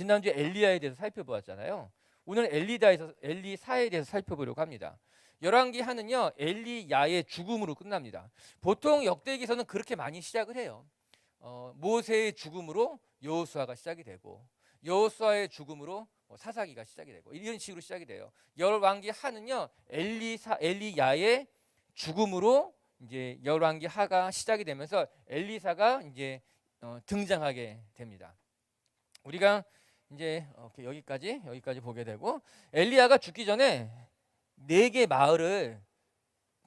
지난주에 엘리야에 대해서 살펴보았잖아요. 오늘 엘리사에 대해서 살펴보려고 합니다. 열왕기 하는요 엘리야의 죽음으로 끝납니다. 보통 역대기서는 그렇게 많이 시작을 해요. 모세의 죽음으로 여호수아가 시작이 되고, 여호수아의 죽음으로 사사기가 시작이 되고, 이런 식으로 시작이 돼요. 열왕기 하는요 엘리야의 죽음으로 이제 열왕기 하가 시작이 되면서 엘리사가 이제 등장하게 됩니다. 우리가 이제 여기까지 보게 되고, 엘리야가 죽기 전에 4개 마을을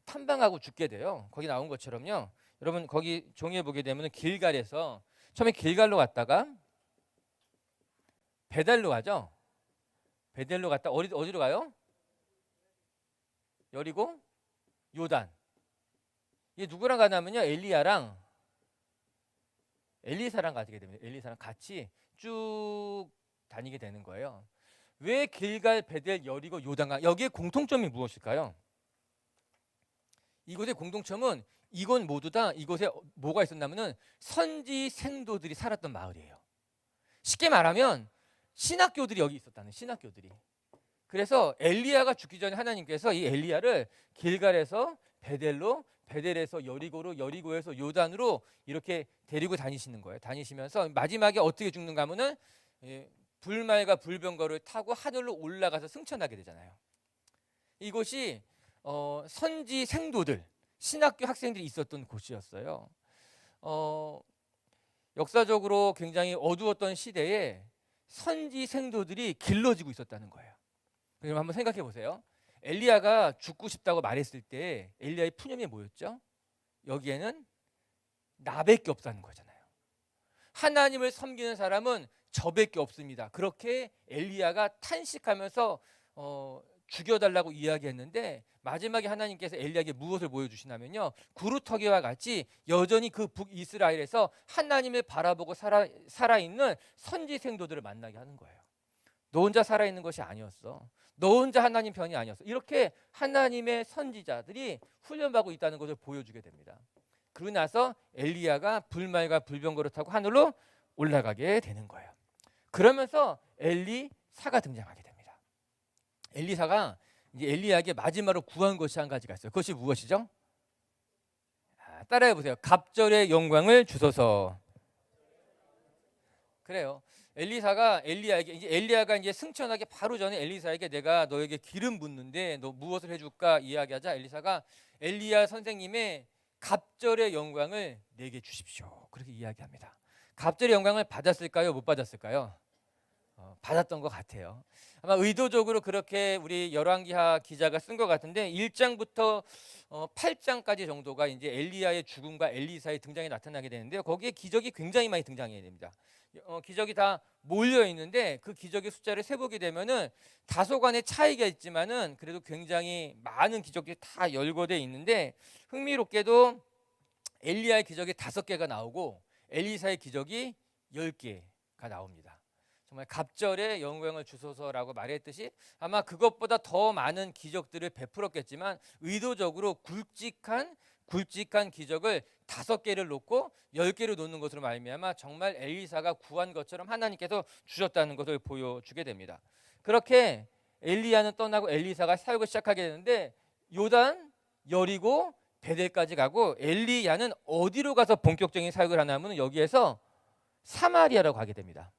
탐방하고 죽게 돼요. 거기 나온 것처럼요. 여러분 거기 종이에 보게 되면 길갈에서 처음에 길갈로 갔다가 베델로 가죠. 베델로 갔다 어디로 가요? 여리고, 요단. 이게 누구랑 가냐면요 엘리야랑 엘리사랑 가게 됩니다. 엘리사랑 같이 쭉 다니게 되는 거예요. 왜 길갈, 베델, 여리고, 요단가? 여기에 공통점이 무엇일까요? 이곳의 공통점은 이곳 모두 다 이곳에 뭐가 있었냐면은 선지 생도들이 살았던 마을이에요. 쉽게 말하면 신학교들이 여기 있었다는, 신학교들이. 그래서 엘리야가 죽기 전에 하나님께서 이 엘리야를 길갈에서 베델로, 베델에서 여리고로, 여리고에서 요단으로 이렇게 데리고 다니시는 거예요. 다니시면서 마지막에 어떻게 죽는가 하면은 불말과 불병거를 타고 하늘로 올라가서 승천하게 되잖아요. 이곳이 선지 생도들, 신학교 학생들이 있었던 곳이었어요. 역사적으로 굉장히 어두웠던 시대에 선지 생도들이 길러지고 있었다는 거예요. 그럼 한번 생각해 보세요. 엘리야가 죽고 싶다고 말했을 때 엘리야의 푸념이 뭐였죠? 여기에는 나밖에 없다는 거잖아요. 하나님을 섬기는 사람은 저밖에 없습니다. 그렇게 엘리야가 탄식하면서 죽여달라고 이야기했는데, 마지막에 하나님께서 엘리야에게 무엇을 보여주시냐면요, 구루터기와 같이 여전히 그 북이스라엘에서 하나님을 바라보고 살아있는 선지 생도들을 만나게 하는 거예요. 너 혼자 살아있는 것이 아니었어. 너 혼자 하나님 편이 아니었어. 이렇게 하나님의 선지자들이 훈련받고 있다는 것을 보여주게 됩니다. 그러고 나서 엘리야가 불말과 불병거를 타고 하늘로 올라가게 되는 거예요. 그러면서 엘리사가 등장하게 됩니다. 엘리사가 이제 엘리야에게 마지막으로 구한 것이 한 가지가 있어요. 그것이 무엇이죠? 따라해 보세요. 갑절의 영광을 주소서. 그래요. 엘리사가 엘리야에게, 이제 엘리야가 이제 승천하기 바로 전에 엘리사에게 내가 너에게 기름 붓는데 너 무엇을 해줄까 이야기하자 엘리사가 엘리야 선생님의 갑절의 영광을 내게 주십시오. 그렇게 이야기합니다. 갑절의 영광을 받았을까요? 못 받았을까요? 받았던 것 같아요. 아마 의도적으로 그렇게 우리 열왕기하 기자가 쓴 것 같은데 1장부터 8장까지 정도가 이제 엘리야의 죽음과 엘리사의 등장이 나타나게 되는데요. 거기에 기적이 굉장히 많이 등장해야 됩니다. 기적이 다 몰려 있는데 그 기적의 숫자를 세보게 되면은 다소간의 차이가 있지만은 그래도 굉장히 많은 기적들이 다 열거돼 있는데, 흥미롭게도 엘리야의 기적이 5개가 나오고 엘리사의 기적이 10개가 나옵니다. 정말 갑절의 영광을 주소서라고 말했듯이 아마 그것보다 더 많은 기적들을 베풀었겠지만 의도적으로 굵직한 기적을 5개를 놓고 10개를 놓는 것으로 말미암아 정말 엘리사가 구한 것처럼 하나님께서 주셨다는 것을 보여주게 됩니다. 그렇게 엘리야는 떠나고 엘리사가 사역을 시작하게 되는데 요단, 여리고, 베델까지 가고, 엘리야는 어디로 가서 본격적인 사역을 하냐면 여기에서 사마리아로 가게 됩니다.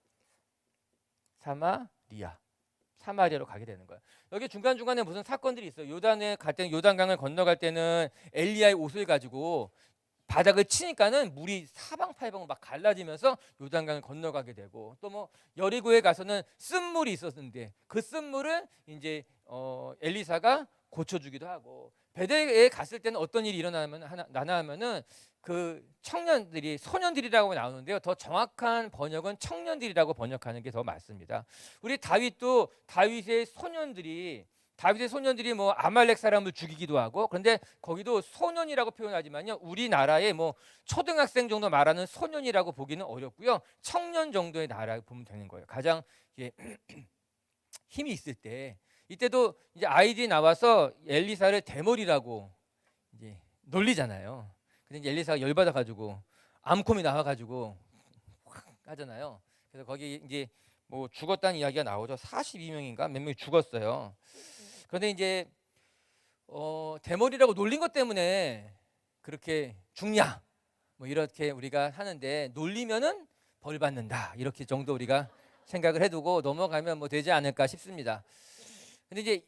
사마리아로 가게 되는 거예요. 여기 중간중간에 무슨 사건들이 있어요. 요단에 갈 때는, 요단강을 건너갈 때는 엘리야의 옷을 가지고 바닥을 치니까는 물이 사방팔방으로 막 갈라지면서 요단강을 건너가게 되고, 또 뭐 여리고에 가서는 쓴물이 있었는데 그 쓴물을 이제 엘리사가 고쳐주기도 하고, 베델에 갔을 때는 어떤 일이 나냐면은 그 청년들이, 소년들이라고 나오는데요. 더 정확한 번역은 청년들이라고 번역하는 게 더 맞습니다. 우리 다윗의 소년들이 뭐 아말렉 사람을 죽이기도 하고, 그런데 거기도 소년이라고 표현하지만요, 우리나라의 뭐 초등학생 정도 말하는 소년이라고 보기는 어렵고요, 청년 정도의 나라 보면 되는 거예요. 가장 힘이 있을 때, 이때도 이제 아이들이 나와서 엘리사를 대머리라고 이제 놀리잖아요. 근데 이제 엘리사가 열받아가지고 암콤이 나와가지고 확 하잖아요. 그래서 거기 이제 뭐 죽었다는 이야기가 나오죠. 42명인가 몇 명이 죽었어요. 그런데 이제 대머리라고 놀린 것 때문에 그렇게 죽냐? 뭐 이렇게 우리가 하는데 놀리면은 벌 받는다. 이렇게 정도 우리가 생각을 해두고 넘어가면 뭐 되지 않을까 싶습니다. 근데 이제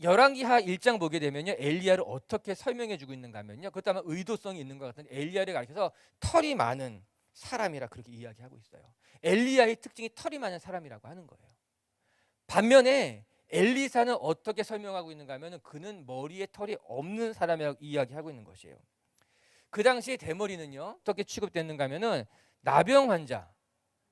열왕기하 1장 보게 되면요, 엘리야를 어떻게 설명해 주고 있는가 하면요, 그것도 아마 의도성이 있는 것 같은데 엘리야를 가리켜서 털이 많은 사람이라 그렇게 이야기하고 있어요. 엘리야의 특징이 털이 많은 사람이라고 하는 거예요. 반면에 엘리사는 어떻게 설명하고 있는가 하면은 그는 머리에 털이 없는 사람이라고 이야기하고 있는 것이에요. 그 당시에 대머리는요 어떻게 취급됐는가 하면은 나병 환자,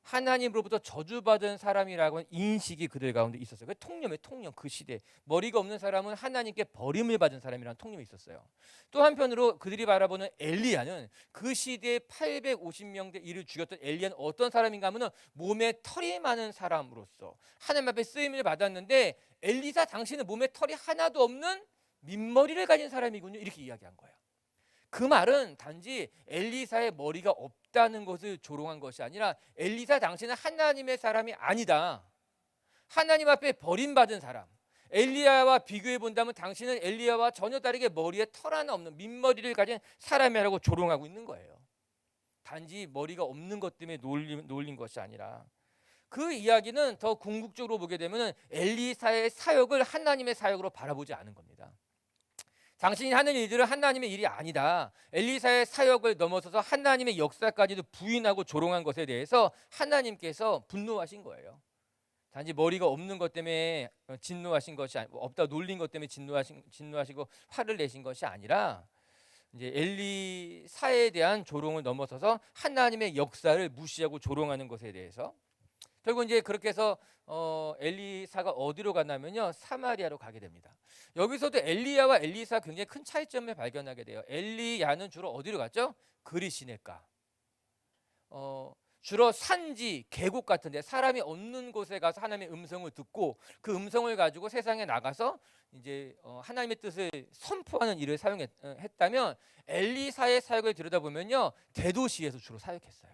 하나님으로부터 저주받은 사람이라고 인식이 그들 가운데 있었어요. 그 통념의 통념, 그 시대 머리가 없는 사람은 하나님께 버림을 받은 사람이라는 통념이 있었어요. 또 한편으로 그들이 바라보는 엘리야는 그 시대에 850명대 이를 죽였던 엘리야는 어떤 사람인가 하면 몸에 털이 많은 사람으로서 하나님 앞에 쓰임을 받았는데, 엘리사 당신은 몸에 털이 하나도 없는 민머리를 가진 사람이군요, 이렇게 이야기한 거예요. 그 말은 단지 엘리사의 머리가 없다는 것을 조롱한 것이 아니라 엘리사 당신은 하나님의 사람이 아니다, 하나님 앞에 버림받은 사람, 엘리야와 비교해 본다면 당신은 엘리야와 전혀 다르게 머리에 털 하나 없는 민머리를 가진 사람이라고 조롱하고 있는 거예요. 단지 머리가 없는 것 때문에 놀린 것이 아니라, 그 이야기는 더 궁극적으로 보게 되면 엘리사의 사역을 하나님의 사역으로 바라보지 않은 겁니다. 당신이 하는 일들은 하나님의 일이 아니다, 엘리사의 사역을 넘어서서 하나님의 역사까지도 부인하고 조롱한 것에 대해서 하나님께서 분노하신 거예요. 단지 머리가 없는 것 때문에 진노하신 것이 없다 놀린 것 때문에 진노하시고 화를 내신 것이 아니라 이제 엘리사에 대한 조롱을 넘어서서 하나님의 역사를 무시하고 조롱하는 것에 대해서 결국 이제 그렇게 해서 엘리사가 어디로 갔냐면요, 사마리아로 가게 됩니다. 여기서도 엘리야와 엘리사 굉장히 큰 차이점을 발견하게 돼요. 엘리야는 주로 어디로 갔죠? 그리 시내가, 주로 산지 계곡 같은데 사람이 없는 곳에 가서 하나님의 음성을 듣고 그 음성을 가지고 세상에 나가서 이제 하나님의 뜻을 선포하는 일을 했다면, 엘리사의 사역을 들여다보면요 대도시에서 주로 사역했어요.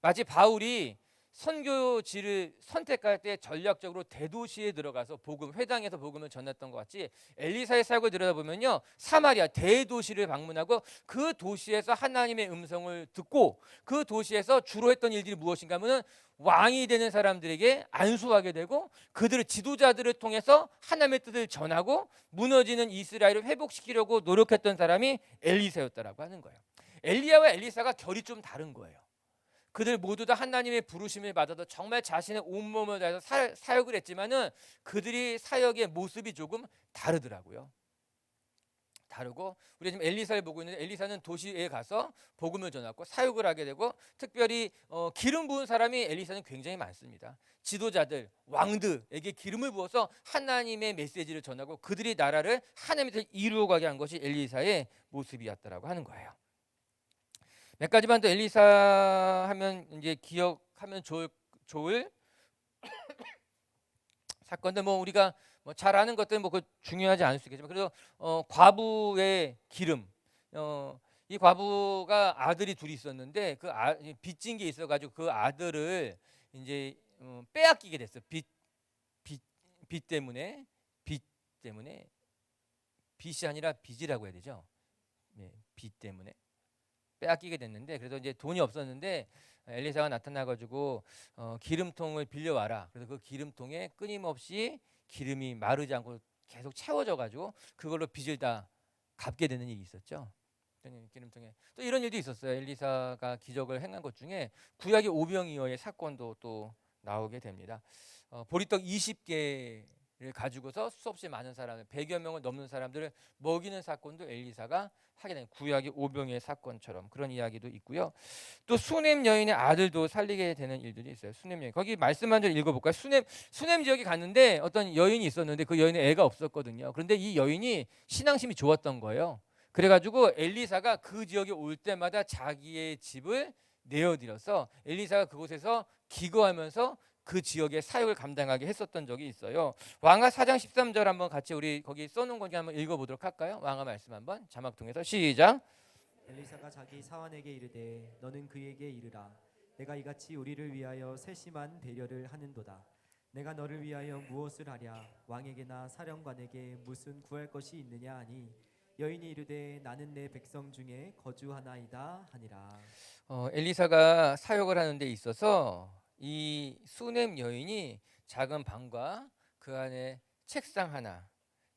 마치 바울이 선교지를 선택할 때 전략적으로 대도시에 들어가서 회당에서 복음을 전했던 것 같이, 엘리사의 사역을 들여다보면요 사마리아 대도시를 방문하고 그 도시에서 하나님의 음성을 듣고 그 도시에서 주로 했던 일들이 무엇인가 하면 왕이 되는 사람들에게 안수하게 되고 그들의 지도자들을 통해서 하나님의 뜻을 전하고 무너지는 이스라엘을 회복시키려고 노력했던 사람이 엘리사였다라고 하는 거예요. 엘리야와 엘리사가 결이 좀 다른 거예요. 그들 모두 다 하나님의 부르심을 받아서 정말 자신의 온몸을 다해서 사역을 했지만은 그들이 사역의 모습이 조금 다르더라고요. 다르고, 우리가 지금 엘리사를 보고 있는데 엘리사는 도시에 가서 복음을 전하고 사역을 하게 되고, 특별히 기름 부은 사람이 엘리사는 굉장히 많습니다. 지도자들, 왕들에게 기름을 부어서 하나님의 메시지를 전하고 그들이 나라를 하나님의 뜻을 이루어가게 한 것이 엘리사의 모습이었다라고 하는 거예요. 몇 가지만 더 엘리사 하면 이제 기억하면 좋을 사건들, 뭐 우리가 뭐 잘 아는 것들은 뭐 그 중요하지 않을 수 있겠지만, 그래도 과부의 기름, 이 과부가 아들이 둘이 있었는데 그 빚진 게 있어가지고 그 아들을 이제 빼앗기게 됐어. 빚 때문에 빚이 아니라 빚이라고 해야 되죠. 네, 빚 때문에 빼앗기게 됐는데, 그래서 이제 돈이 없었는데 엘리사가 나타나가지고 기름통을 빌려와라. 그래서 그 기름통에 끊임없이 기름이 마르지 않고 계속 채워져가지고 그걸로 빚을 다 갚게 되는 일이 있었죠. 기름통에 또 이런 일도 있었어요. 엘리사가 기적을 행한 것 중에 구약의 오병이어의 사건도 또 나오게 됩니다. 보리떡 20개를 가지고서 수없이 많은 사람들, 100여 명을 넘는 사람들을 먹이는 사건도 엘리사가 하게 된, 구약의 오병이어의 사건처럼 그런 이야기도 있고요. 또 수넴 여인의 아들도 살리게 되는 일들이 있어요. 수넴 여인, 거기 말씀 한 절 읽어볼까요? 수넴 지역에 갔는데 어떤 여인이 있었는데 그 여인은 애가 없었거든요. 그런데 이 여인이 신앙심이 좋았던 거예요. 그래가지고 엘리사가 그 지역에 올 때마다 자기의 집을 내어드려서 엘리사가 그곳에서 기거하면서 그 지역의 사역을 감당하게 했었던 적이 있어요. 왕하 4장 13절 한번 같이 우리 거기 써놓은 거 한번 읽어보도록 할까요? 왕하 말씀 한번 자막 통해서 시작. 엘리사가 자기 사환에게 이르되 너는 그에게 이르라 내가 이같이 우리를 위하여 세심한 배려를 하는도다. 내가 너를 위하여 무엇을 하랴? 왕에게나 사령관에게 무슨 구할 것이 있느냐 하니 여인이 이르되 나는 내 백성 중에 거주하나이다 하니라. 엘리사가 사역을 하는 데 있어서 이 수넴 여인이 작은 방과 그 안에 책상 하나,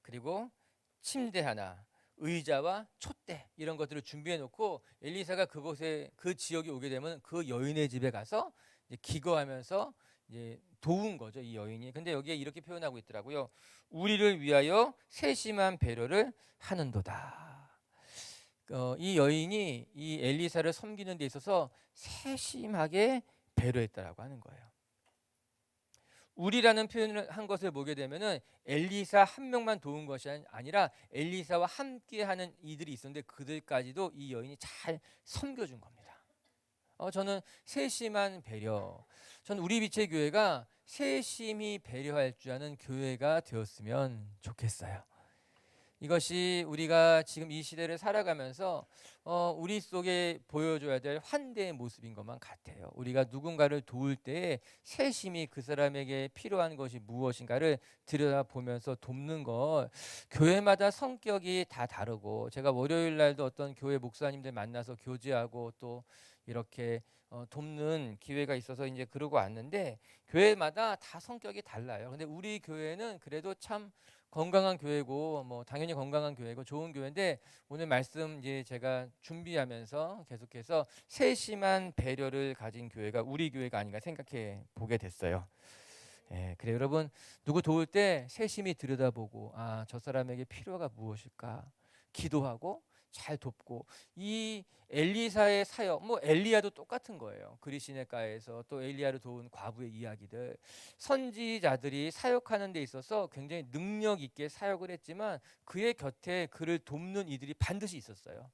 그리고 침대 하나, 의자와 촛대 이런 것들을 준비해 놓고 엘리사가 그곳에 그 지역에 오게 되면 그 여인의 집에 가서 이제 기거하면서 이제 도운 거죠, 이 여인이. 근데 여기에 이렇게 표현하고 있더라고요. 우리를 위하여 세심한 배려를 하는도다. 이 여인이 이 엘리사를 섬기는 데 있어서 세심하게 배려했다라고 하는 거예요. 우리라는 표현을 한 것을 보게 되면은 엘리사 한 명만 도운 것이 아니라 엘리사와 함께하는 이들이 있었는데 그들까지도 이 여인이 잘 섬겨준 겁니다. 저는 세심한 배려. 저는 우리 빛의 교회가 세심히 배려할 줄 아는 교회가 되었으면 좋겠어요. 이것이 우리가 지금 이 시대를 살아가면서 우리 속에 보여줘야 될 환대의 모습인 것만 같아요. 우리가 누군가를 도울 때 세심히 그 사람에게 필요한 것이 무엇인가를 들여다보면서 돕는 것. 교회마다 성격이 다 다르고 제가 월요일 날도 어떤 교회 목사님들 만나서 교제하고 또 이렇게 돕는 기회가 있어서 이제 그러고 왔는데 교회마다 다 성격이 달라요. 근데 우리 교회는 그래도 참 건강한 교회고 뭐 당연히 건강한 교회고 좋은 교회인데 오늘 말씀 이제 제가 준비하면서 계속해서 세심한 배려를 가진 교회가 우리 교회가 아닌가 생각해 보게 됐어요. 그래 여러분 누구 도울 때 세심히 들여다보고 저 사람에게 필요가 무엇일까 기도하고 잘 돕고 이 엘리사의 사역 뭐 엘리야도 똑같은 거예요. 그리시네가에서 또 엘리야를 도운 과부의 이야기들 선지자들이 사역하는 데 있어서 굉장히 능력 있게 사역을 했지만 그의 곁에 그를 돕는 이들이 반드시 있었어요.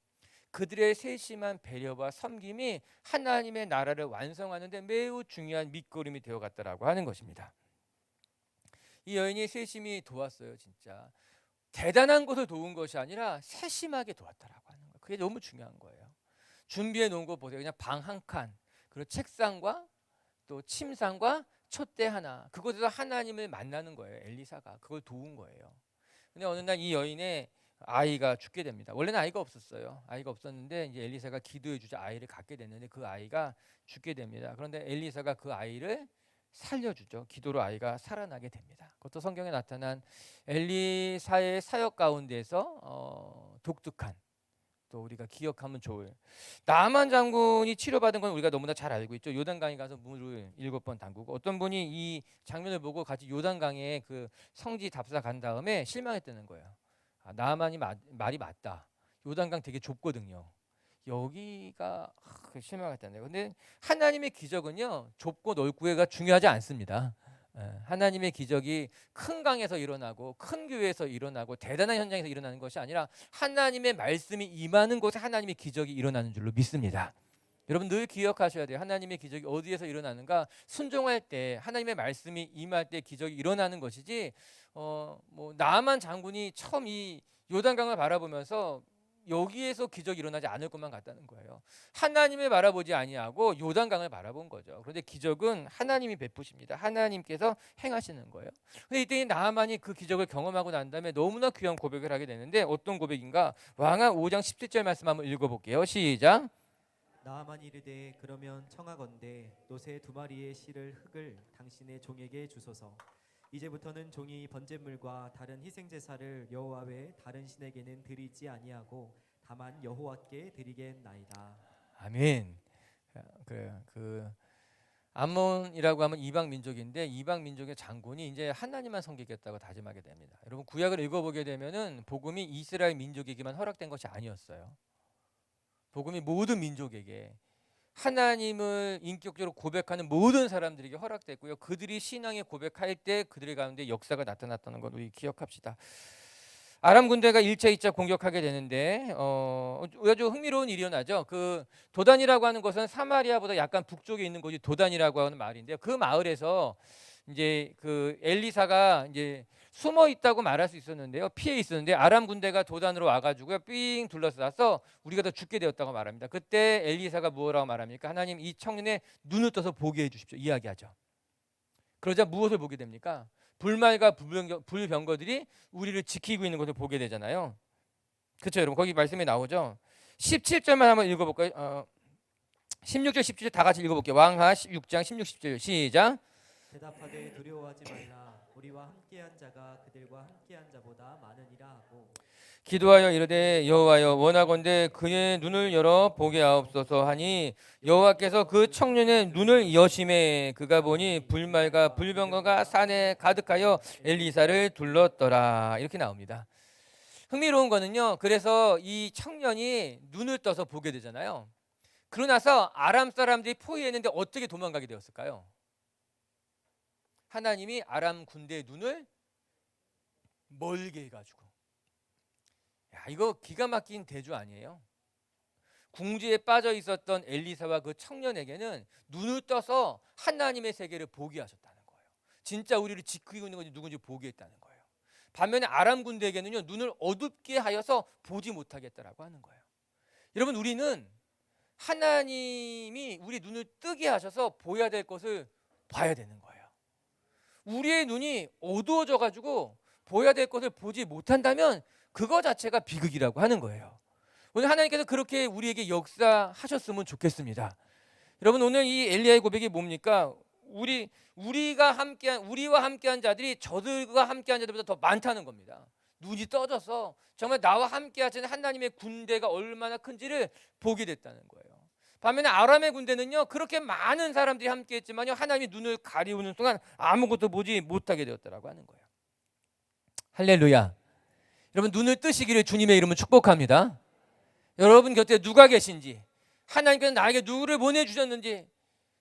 그들의 세심한 배려와 섬김이 하나님의 나라를 완성하는 데 매우 중요한 밑거름이 되어갔다라고 하는 것입니다. 이 여인이 세심히 도왔어요. 진짜 대단한 것을 도운 것이 아니라 세심하게 도왔다라고 하는 거예요. 그게 너무 중요한 거예요. 준비해 놓은 거 보세요. 그냥 방 한 칸, 그리고 책상과 또 침상과 촛대 하나. 그곳에서 하나님을 만나는 거예요. 엘리사가 그걸 도운 거예요. 근데 어느 날 이 여인의 아이가 죽게 됩니다. 원래는 아이가 없었어요. 아이가 없었는데 이제 엘리사가 기도해 주자 아이를 갖게 됐는데 그 아이가 죽게 됩니다. 그런데 엘리사가 그 아이를 살려주죠. 기도로 아이가 살아나게 됩니다. 그것도 성경에 나타난 엘리사의 사역 가운데서 독특한 또 우리가 기억하면 좋을 나만 장군이 치료받은 건 우리가 너무나 잘 알고 있죠. 요단강에 가서 물을 7번 담그고 어떤 분이 이 장면을 보고 같이 요단강에 그 성지 답사 간 다음에 실망했다는 거예요. 나만이 말이 맞다. 요단강 되게 좁거든요. 여기가 실망했다네요. 근데 하나님의 기적은요 좁고 넓고가 중요하지 않습니다. 하나님의 기적이 큰 강에서 일어나고 큰 교회에서 일어나고 대단한 현장에서 일어나는 것이 아니라 하나님의 말씀이 임하는 곳에 하나님의 기적이 일어나는 줄로 믿습니다. 여러분 늘 기억하셔야 돼요. 하나님의 기적이 어디에서 일어나는가? 순종할 때 하나님의 말씀이 임할 때 기적이 일어나는 것이지 뭐 나만 장군이 처음 이 요단강을 바라보면서 여기에서 기적이 일어나지 않을 것만 같다는 거예요. 하나님을 바라보지 아니하고 요단강을 바라본 거죠. 그런데 기적은 하나님이 베푸십니다. 하나님께서 행하시는 거예요. 근데 이때 나하만이 그 기적을 경험하고 난 다음에 너무나 귀한 고백을 하게 되는데 어떤 고백인가? 왕하 5장 17절 말씀 한번 읽어볼게요. 시작. 나아만 이르되 그러면 청하건대 노새 2마리의 실을 흙을 당신의 종에게 주소서. 이제부터는 종이 번제물과 다른 희생 제사를 여호와 외 다른 신에게는 드리지 아니하고 다만 여호와께 드리겠나이다. 아멘. 그 암몬이라고 하면 이방 민족인데 이방 민족의 장군이 이제 하나님만 섬기겠다고 다짐하게 됩니다. 여러분 구약을 읽어보게 되면은 복음이 이스라엘 민족에게만 허락된 것이 아니었어요. 복음이 모든 민족에게 하나님을 인격적으로 고백하는 모든 사람들에게 허락됐고요. 그들이 신앙에 고백할 때 그들의 가운데 역사가 나타났다는 것 우리 기억합시다. 아람 군대가 1차, 2차 공격하게 되는데 아주 흥미로운 일이 일어나죠. 그 도단이라고 하는 것은 사마리아보다 약간 북쪽에 있는 곳이 도단이라고 하는 마을인데요. 그 마을에서 이제 그 엘리사가 이제 숨어 있다고 말할 수 있었는데요. 피해 있었는데 아람 군대가 도단으로 와가지고요, 삥 둘러싸서 우리가 다 죽게 되었다고 말합니다. 그때 엘리사가 뭐라고 말합니까? 하나님, 이 청년의 눈을 떠서 보게 해주십시오. 이야기하죠. 그러자 무엇을 보게 됩니까? 불말과 불병거들이 우리를 지키고 있는 것을 보게 되잖아요. 그렇죠, 여러분? 거기 말씀에 나오죠. 17절만 한번 읽어볼까요? 16절 17절 다 같이 읽어볼게요. 왕하 6장 16, 17절 시작. 대답하되 두려워하지 말라. 우리와 함께한 자가 그들과 함께한 자보다 많으니라 하고 기도하여 이르되 여호와여, 원하건대 그의 눈을 열어 보게 하옵소서 하니 여호와께서 그 청년의 눈을 여심해 그가 보니 불말과 불병거가 산에 가득하여 엘리사를 둘렀더라. 이렇게 나옵니다. 흥미로운 거는요, 그래서 이 청년이 눈을 떠서 보게 되잖아요. 그러고 나서 아람 사람들이 포위했는데 어떻게 도망가게 되었을까요? 하나님이 아람 군대의 눈을 멀게 해가지고. 야, 이거 기가 막힌 대조 아니에요? 궁지에 빠져 있었던 엘리사와 그 청년에게는 눈을 떠서 하나님의 세계를 보게 하셨다는 거예요. 진짜 우리를 지키고 있는 것이 누군지 보게 했다는 거예요. 반면에 아람 군대에게는요, 눈을 어둡게 하여서 보지 못하겠다라고 하는 거예요. 여러분, 우리는 하나님이 우리 눈을 뜨게 하셔서 보여야 될 것을 봐야 되는 거예요. 우리의 눈이 어두워져 가지고 보여야 될 것을 보지 못한다면 그거 자체가 비극이라고 하는 거예요. 오늘 하나님께서 그렇게 우리에게 역사하셨으면 좋겠습니다. 여러분, 오늘 이 엘리야의 고백이 뭡니까? 우리와 함께한 자들이 저들과 함께한 자들보다 더 많다는 겁니다. 눈이 떠져서 정말 나와 함께 하시는 하나님의 군대가 얼마나 큰지를 보게 됐다는 거예요. 반면에 아람의 군대는요, 그렇게 많은 사람들이 함께 했지만요, 하나님이 눈을 가리우는 순간 아무것도 보지 못하게 되었다라고 하는 거예요. 할렐루야. 여러분, 눈을 뜨시기를 주님의 이름으로 축복합니다. 여러분 곁에 누가 계신지, 하나님께서 나에게 누구를 보내주셨는지,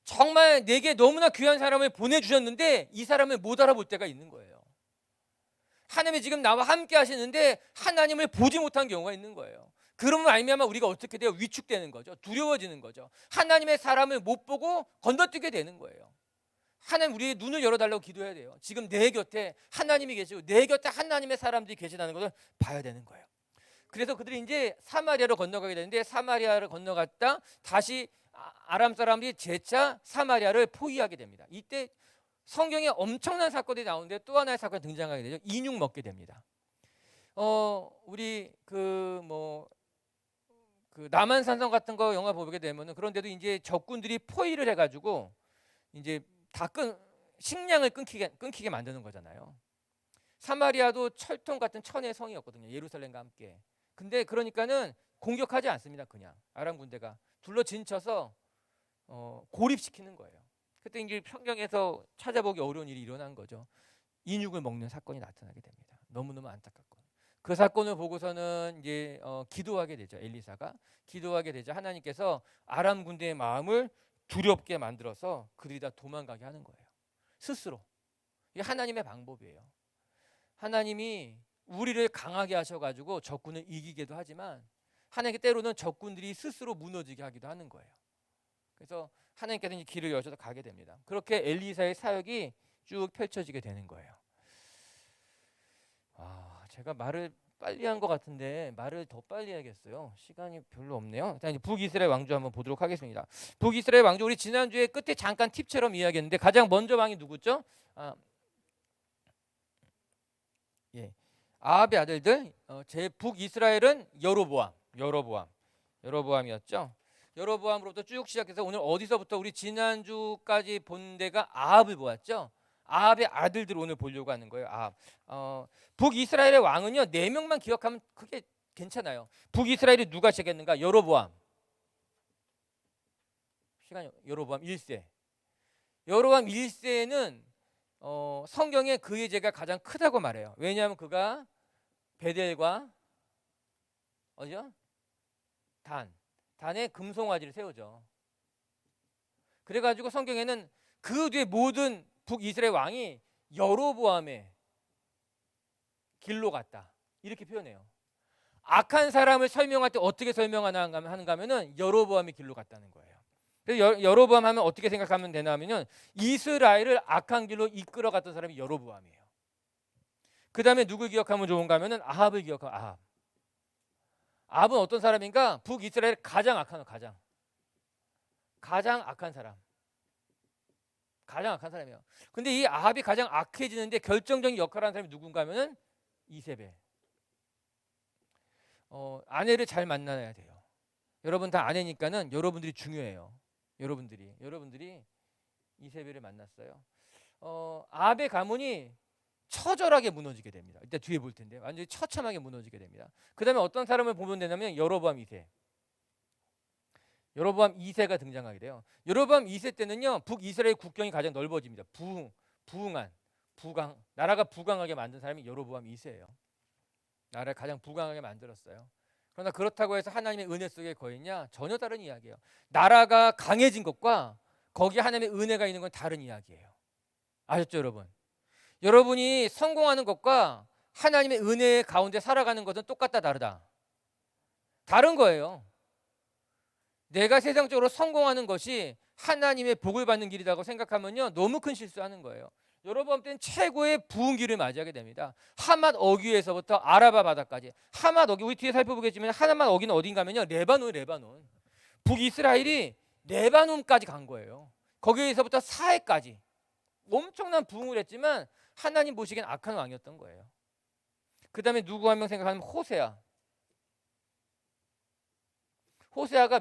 정말 내게 너무나 귀한 사람을 보내주셨는데 이 사람을 못 알아볼 때가 있는 거예요. 하나님이 지금 나와 함께 하시는데 하나님을 보지 못한 경우가 있는 거예요. 그러면 알미암아 우리가 어떻게 돼요? 위축되는 거죠. 두려워지는 거죠. 하나님의 사람을 못 보고 건너뛰게 되는 거예요. 하나님, 우리의 눈을 열어달라고 기도해야 돼요. 지금 내 곁에 하나님이 계시고 내 곁에 하나님의 사람들이 계시다는 것을 봐야 되는 거예요. 그래서 그들이 이제 사마리아로 건너가게 되는데, 사마리아를 건너갔다 다시 아람 사람들이 재차 사마리아를 포위하게 됩니다. 이때 성경에 엄청난 사건이 나오는데 또 하나의 사건이 등장하게 되죠. 인육 먹게 됩니다. 우리 그 남한산성 같은 거 영화 보게 되면은, 그런데도 이제 적군들이 포위를 해가지고 이제 식량을 끊기게 만드는 거잖아요. 사마리아도 철통 같은 천의 성이었거든요. 예루살렘과 함께. 근데 그러니까는 공격하지 않습니다. 그냥 아람 군대가 둘러진쳐서 고립시키는 거예요. 그때 이제 성경에서 찾아보기 어려운 일이 일어난 거죠. 인육을 먹는 사건이 나타나게 됩니다. 너무너무 안타깝고, 그 사건을 보고서는 이제 기도하게 되죠. 엘리사가 기도하게 되자 하나님께서 아람 군대의 마음을 두렵게 만들어서 그들이 다 도망가게 하는 거예요. 스스로. 이게 하나님의 방법이에요. 하나님이 우리를 강하게 하셔가지고 적군을 이기기도 하지만, 하나님께 때로는 적군들이 스스로 무너지게 하기도 하는 거예요. 그래서 하나님께서 이제 길을 여셔서 가게 됩니다. 그렇게 엘리사의 사역이 쭉 펼쳐지게 되는 거예요. 제가 말을 빨리 한 것 같은데 말을 더 빨리 해야겠어요. 시간이 별로 없네요. 일단 이제 북이스라엘 왕조 한번 보도록 하겠습니다. 북이스라엘 왕조, 우리 지난주에 끝에 잠깐 팁처럼 이야기했는데 가장 먼저 왕이 누구죠? 아합의 아들들. 제 북이스라엘은 여로보암이었죠. 여로보암으로부터 쭉 시작해서 오늘 어디서부터 우리 지난주까지 본 데가 아합을 보았죠. 아합의 아들들 오늘 보려고 하는 거예요. 아합. 북이스라엘의 왕은요, 4명만 기억하면 그게 괜찮아요. 북이스라엘이 누가 시작했는가? 여로보암. 여로보암 1세. 여로보암 1세는 성경에 그의 죄가 가장 크다고 말해요. 왜냐하면 그가 베델과 어디요? 단에 금송아지를 세우죠. 그래가지고 성경에는 그 뒤에 모든 북이스라엘 왕이 여로보암의 길로 갔다, 이렇게 표현해요. 악한 사람을 설명할 때 어떻게 설명하는가 하면은 여로보암의 길로 갔다는 거예요. 그래서 여로보암 하면 어떻게 생각하면 되나 하면은 이스라엘을 악한 길로 이끌어갔던 사람이 여로보암이에요. 그 다음에 누굴 기억하면 좋은가 하면은 아합을 기억하면 아합. 아합은 어떤 사람인가? 북이스라엘 가장 악한 가장 악한 사람. 가장 악한 사람이에요. 근데 이 아합이 가장 악해지는데 결정적인 역할을 하는 사람이 누군가 하면은 이세벨. 아내를 잘 만나야 돼요. 여러분 다 아내니까는 여러분들이 중요해요. 여러분들이 이세벨을 만났어요. 아합의 가문이 처절하게 무너지게 됩니다. 이따 뒤에 볼 텐데 완전히 처참하게 무너지게 됩니다. 그 다음에 어떤 사람을 보면 되냐면 여로보암 2세. 여로보암 2세가 등장하게 돼요. 여로보암 2세 때는요 북이스라엘 국경이 가장 넓어집니다. 나라가 부강하게 만든 사람이 여로보암 2세예요. 나라를 가장 부강하게 만들었어요. 그러나 그렇다고 해서 하나님의 은혜 속에 거했냐? 전혀 다른 이야기예요. 나라가 강해진 것과 거기에 하나님의 은혜가 있는 건 다른 이야기예요. 아셨죠, 여러분? 여러분이 성공하는 것과 하나님의 은혜 가운데 살아가는 것은 똑같다, 다르다? 다른 거예요. 내가 세상적으로 성공하는 것이 하나님의 복을 받는 길이라고 생각하면요 너무 큰 실수하는 거예요. 여러분 때는 최고의 부흥 기를 맞이하게 됩니다. 하맛 어귀에서부터 아라바 바다까지. 하맛 어귀 우리 뒤에 살펴보겠지만 하맛 어귀는 어딘가면요 레바논. 북이스라엘이 레바논까지 간 거예요. 거기에서부터 사해까지 엄청난 부흥을 했지만 하나님 보시기엔 악한 왕이었던 거예요. 그 다음에 누구 한 명 생각하면 호세아가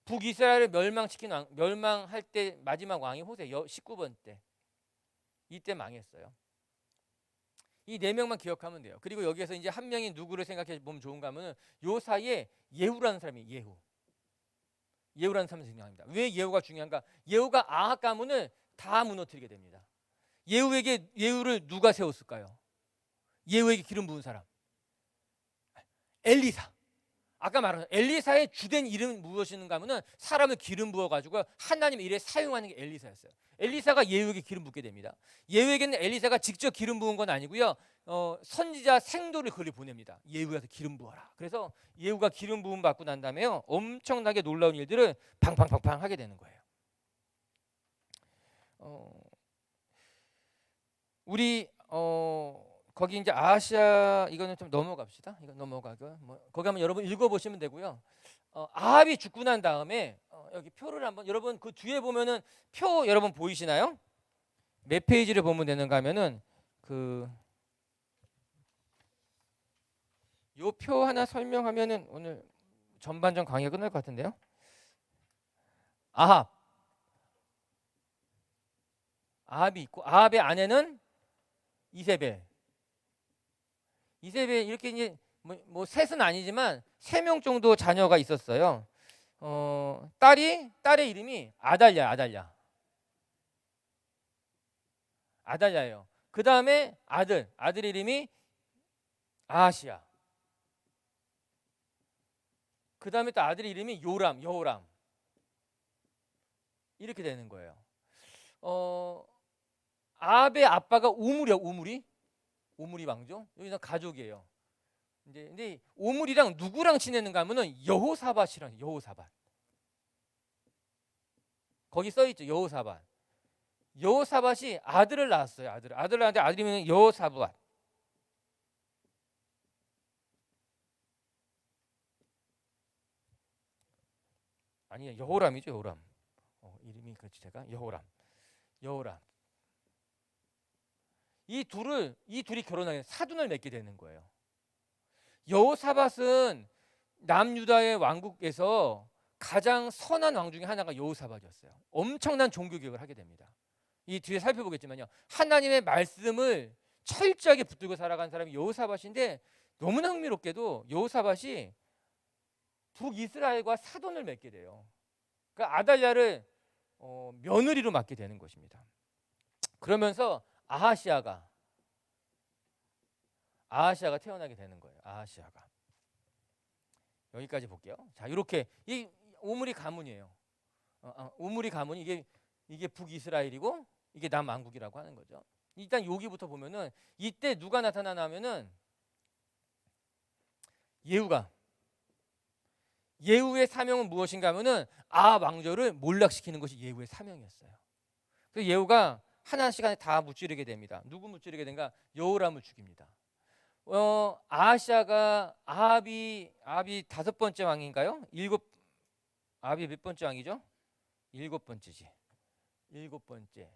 북이스라엘을 멸망할 때 마지막 왕이 호세 19번 때. 이때 망했어요. 이 네 명만 기억하면 돼요. 그리고 여기에서 이제 한 명이 누구를 생각해 보면 좋은가 하면은 요 사이에 예후라는 사람이 예후라는 사람이 중요합니다. 왜 예후가 중요한가? 예후가 아합 가문을 다 무너뜨리게 됩니다. 예후를 누가 세웠을까요? 예후에게 기름 부은 사람. 엘리사. 아까 말한 엘리사의 주된 이름은 무엇인가 하면은 사람을 기름 부어 가지고 하나님의 일에 사용하는 게 엘리사였어요. 엘리사가 예후에게 기름 붓게 됩니다. 예후에게는 엘리사가 직접 기름 부은 건 아니고요. 선지자 생도를 그리 보냅니다. 예후에서 기름 부어라. 그래서 예후가 기름 부음 받고 난 다음에요. 엄청나게 놀라운 일들을 팡팡팡팡 하게 되는 거예요. 우리 거기 이제 아시아 이거는 좀 넘어갑시다. 이거 넘어가고 거기 한번 여러분 읽어보시면 되고요. 아합이 죽고 난 다음에 여기 표를 한번 여러분 그 뒤에 보면은 표 여러분 보이시나요? 몇 페이지를 보면 되는가 하면은 요 표 하나 설명하면은 오늘 전반전 강의가 끝날 것 같은데요. 아합이 있고 아합의 아내는 이세벨 이렇게 이제 뭐 셋은 아니지만 3명 정도 자녀가 있었어요. 딸의 이름이 아달랴예요. 그 다음에 아들 이름이 아하시야. 그 다음에 또 아들 이름이 여호람. 이렇게 되는 거예요. 아합의 아빠가 우물이 왕조. 여기서 가족이에요. 근데 오물이랑 누구랑 지내는가 하면은 여호사밧. 거기 써 있죠. 여호사밧이 아들을 낳았어요. 아들을 낳았는데 아들 이름은 여호사밧. 아니요, 여호람이죠. 여호람. 이름이 그렇지 제가 여호람. 이 둘이 결혼하게 사돈을 맺게 되는 거예요. 여호사밧은 남유다의 왕국에서 가장 선한 왕 중에 하나가 여호사밧이었어요. 엄청난 종교개혁을 하게 됩니다. 이 뒤에 살펴보겠지만요. 하나님의 말씀을 철저하게 붙들고 살아간 사람이 여호사밧인데 너무나 흥미롭게도 여호사밧이 북이스라엘과 사돈을 맺게 돼요. 그러니까 아달랴를 며느리로 맡게 되는 것입니다. 그러면서 아하시아가 태어나게 되는 거예요. 아하시아가. 여기까지 볼게요. 자, 이렇게 이 오므리 가문이에요. 오므리 가문이 이게 북이스라엘이고 이게 남왕국이라고 하는 거죠. 일단 여기부터 보면은 이때 누가 나타나냐면은 예후의 사명은 무엇인가 하면은 아합 왕조를 몰락시키는 것이 예후의 사명이었어요. 그래서 예후가 하나씩 안에 다 무찌르게 됩니다. 누구 무찌르게 된가? 여호람을 죽입니다. 아하시아가 아합이 다섯 번째 왕인가요? 아합이 몇 번째 왕이죠? 일곱 번째지. 일곱 번째,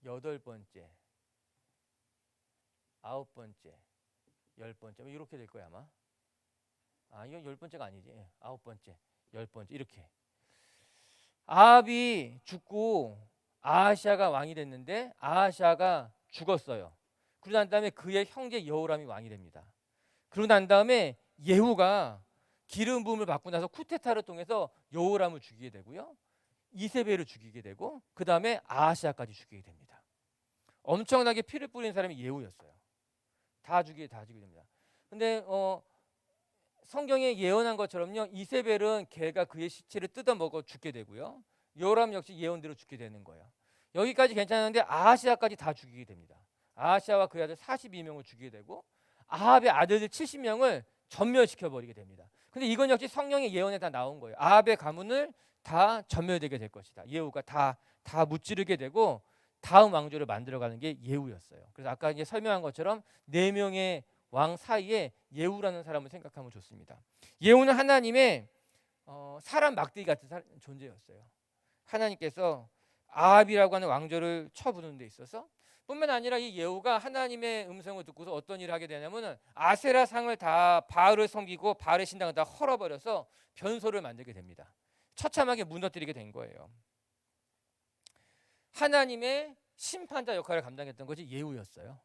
여덟 번째, 아홉 번째, 열 번째. 이렇게 될 거야 아마. 이건 열 번째가 아니지. 아홉 번째, 열 번째 이렇게. 아합이 죽고 아하시아가 왕이 됐는데 아하시아가 죽었어요. 그러고 난 다음에 그의 형제 여호람이 왕이 됩니다. 그러고 난 다음에 예후가 기름 부음을 받고 나서 쿠데타를 통해서 여호람을 죽이게 되고요. 이세벨을 죽이게 되고 그 다음에 아하시아까지 죽이게 됩니다. 엄청나게 피를 뿌린 사람이 예후였어요. 다 죽이게 됩니다. 근데 성경에 예언한 것처럼요, 이세벨은 개가 그의 시체를 뜯어먹어 죽게 되고요. 여호람 역시 예언대로 죽게 되는 거예요. 여기까지 괜찮은데 아하시아까지 다 죽이게 됩니다. 아하시아와 그의 아들 42명을 죽이게 되고 아합의 아들들 70명을 전멸시켜 버리게 됩니다. 근데 이건 역시 성령의 예언에 다 나온 거예요. 아합의 가문을 다 전멸되게 될 것이다. 예후가 다 무찌르게 되고 다음 왕조를 만들어가는 게 예후였어요. 그래서 아까 이제 설명한 것처럼 4명의 왕 사이에 예후라는 사람을 생각하면 좋습니다. 예후는 하나님의 사람 막대기 같은 존재였어요. 하나님께서 아합이라고 하는 왕조를 쳐부는 데 있어서 뿐만 아니라 이 예후가 하나님의 음성을 듣고서 어떤 일을 하게 되냐면은 아세라 상을 다 바알을 섬기고 바알의 신당을 다 헐어버려서 변소를 만들게 됩니다. 처참하게 무너뜨리게 된 거예요. 하나님의 심판자 역할을 감당했던 것이 예후였어요.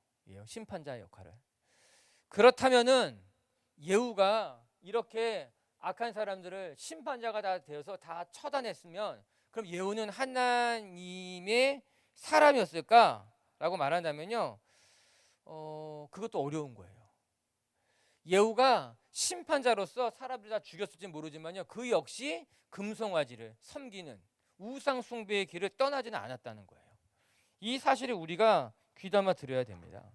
심판자의 역할을. 그렇다면은 예후가 이렇게 악한 사람들을 심판자가 다 되어서 다 처단했으면 그럼 예후는 하나님의 사람이었을까라고 말한다면요, 그것도 어려운 거예요. 예후가 심판자로서 사람들 다 죽였을지 모르지만요, 그 역시 금송아지를 섬기는 우상 숭배의 길을 떠나지는 않았다는 거예요. 이 사실을 우리가 귀담아 들어야 됩니다.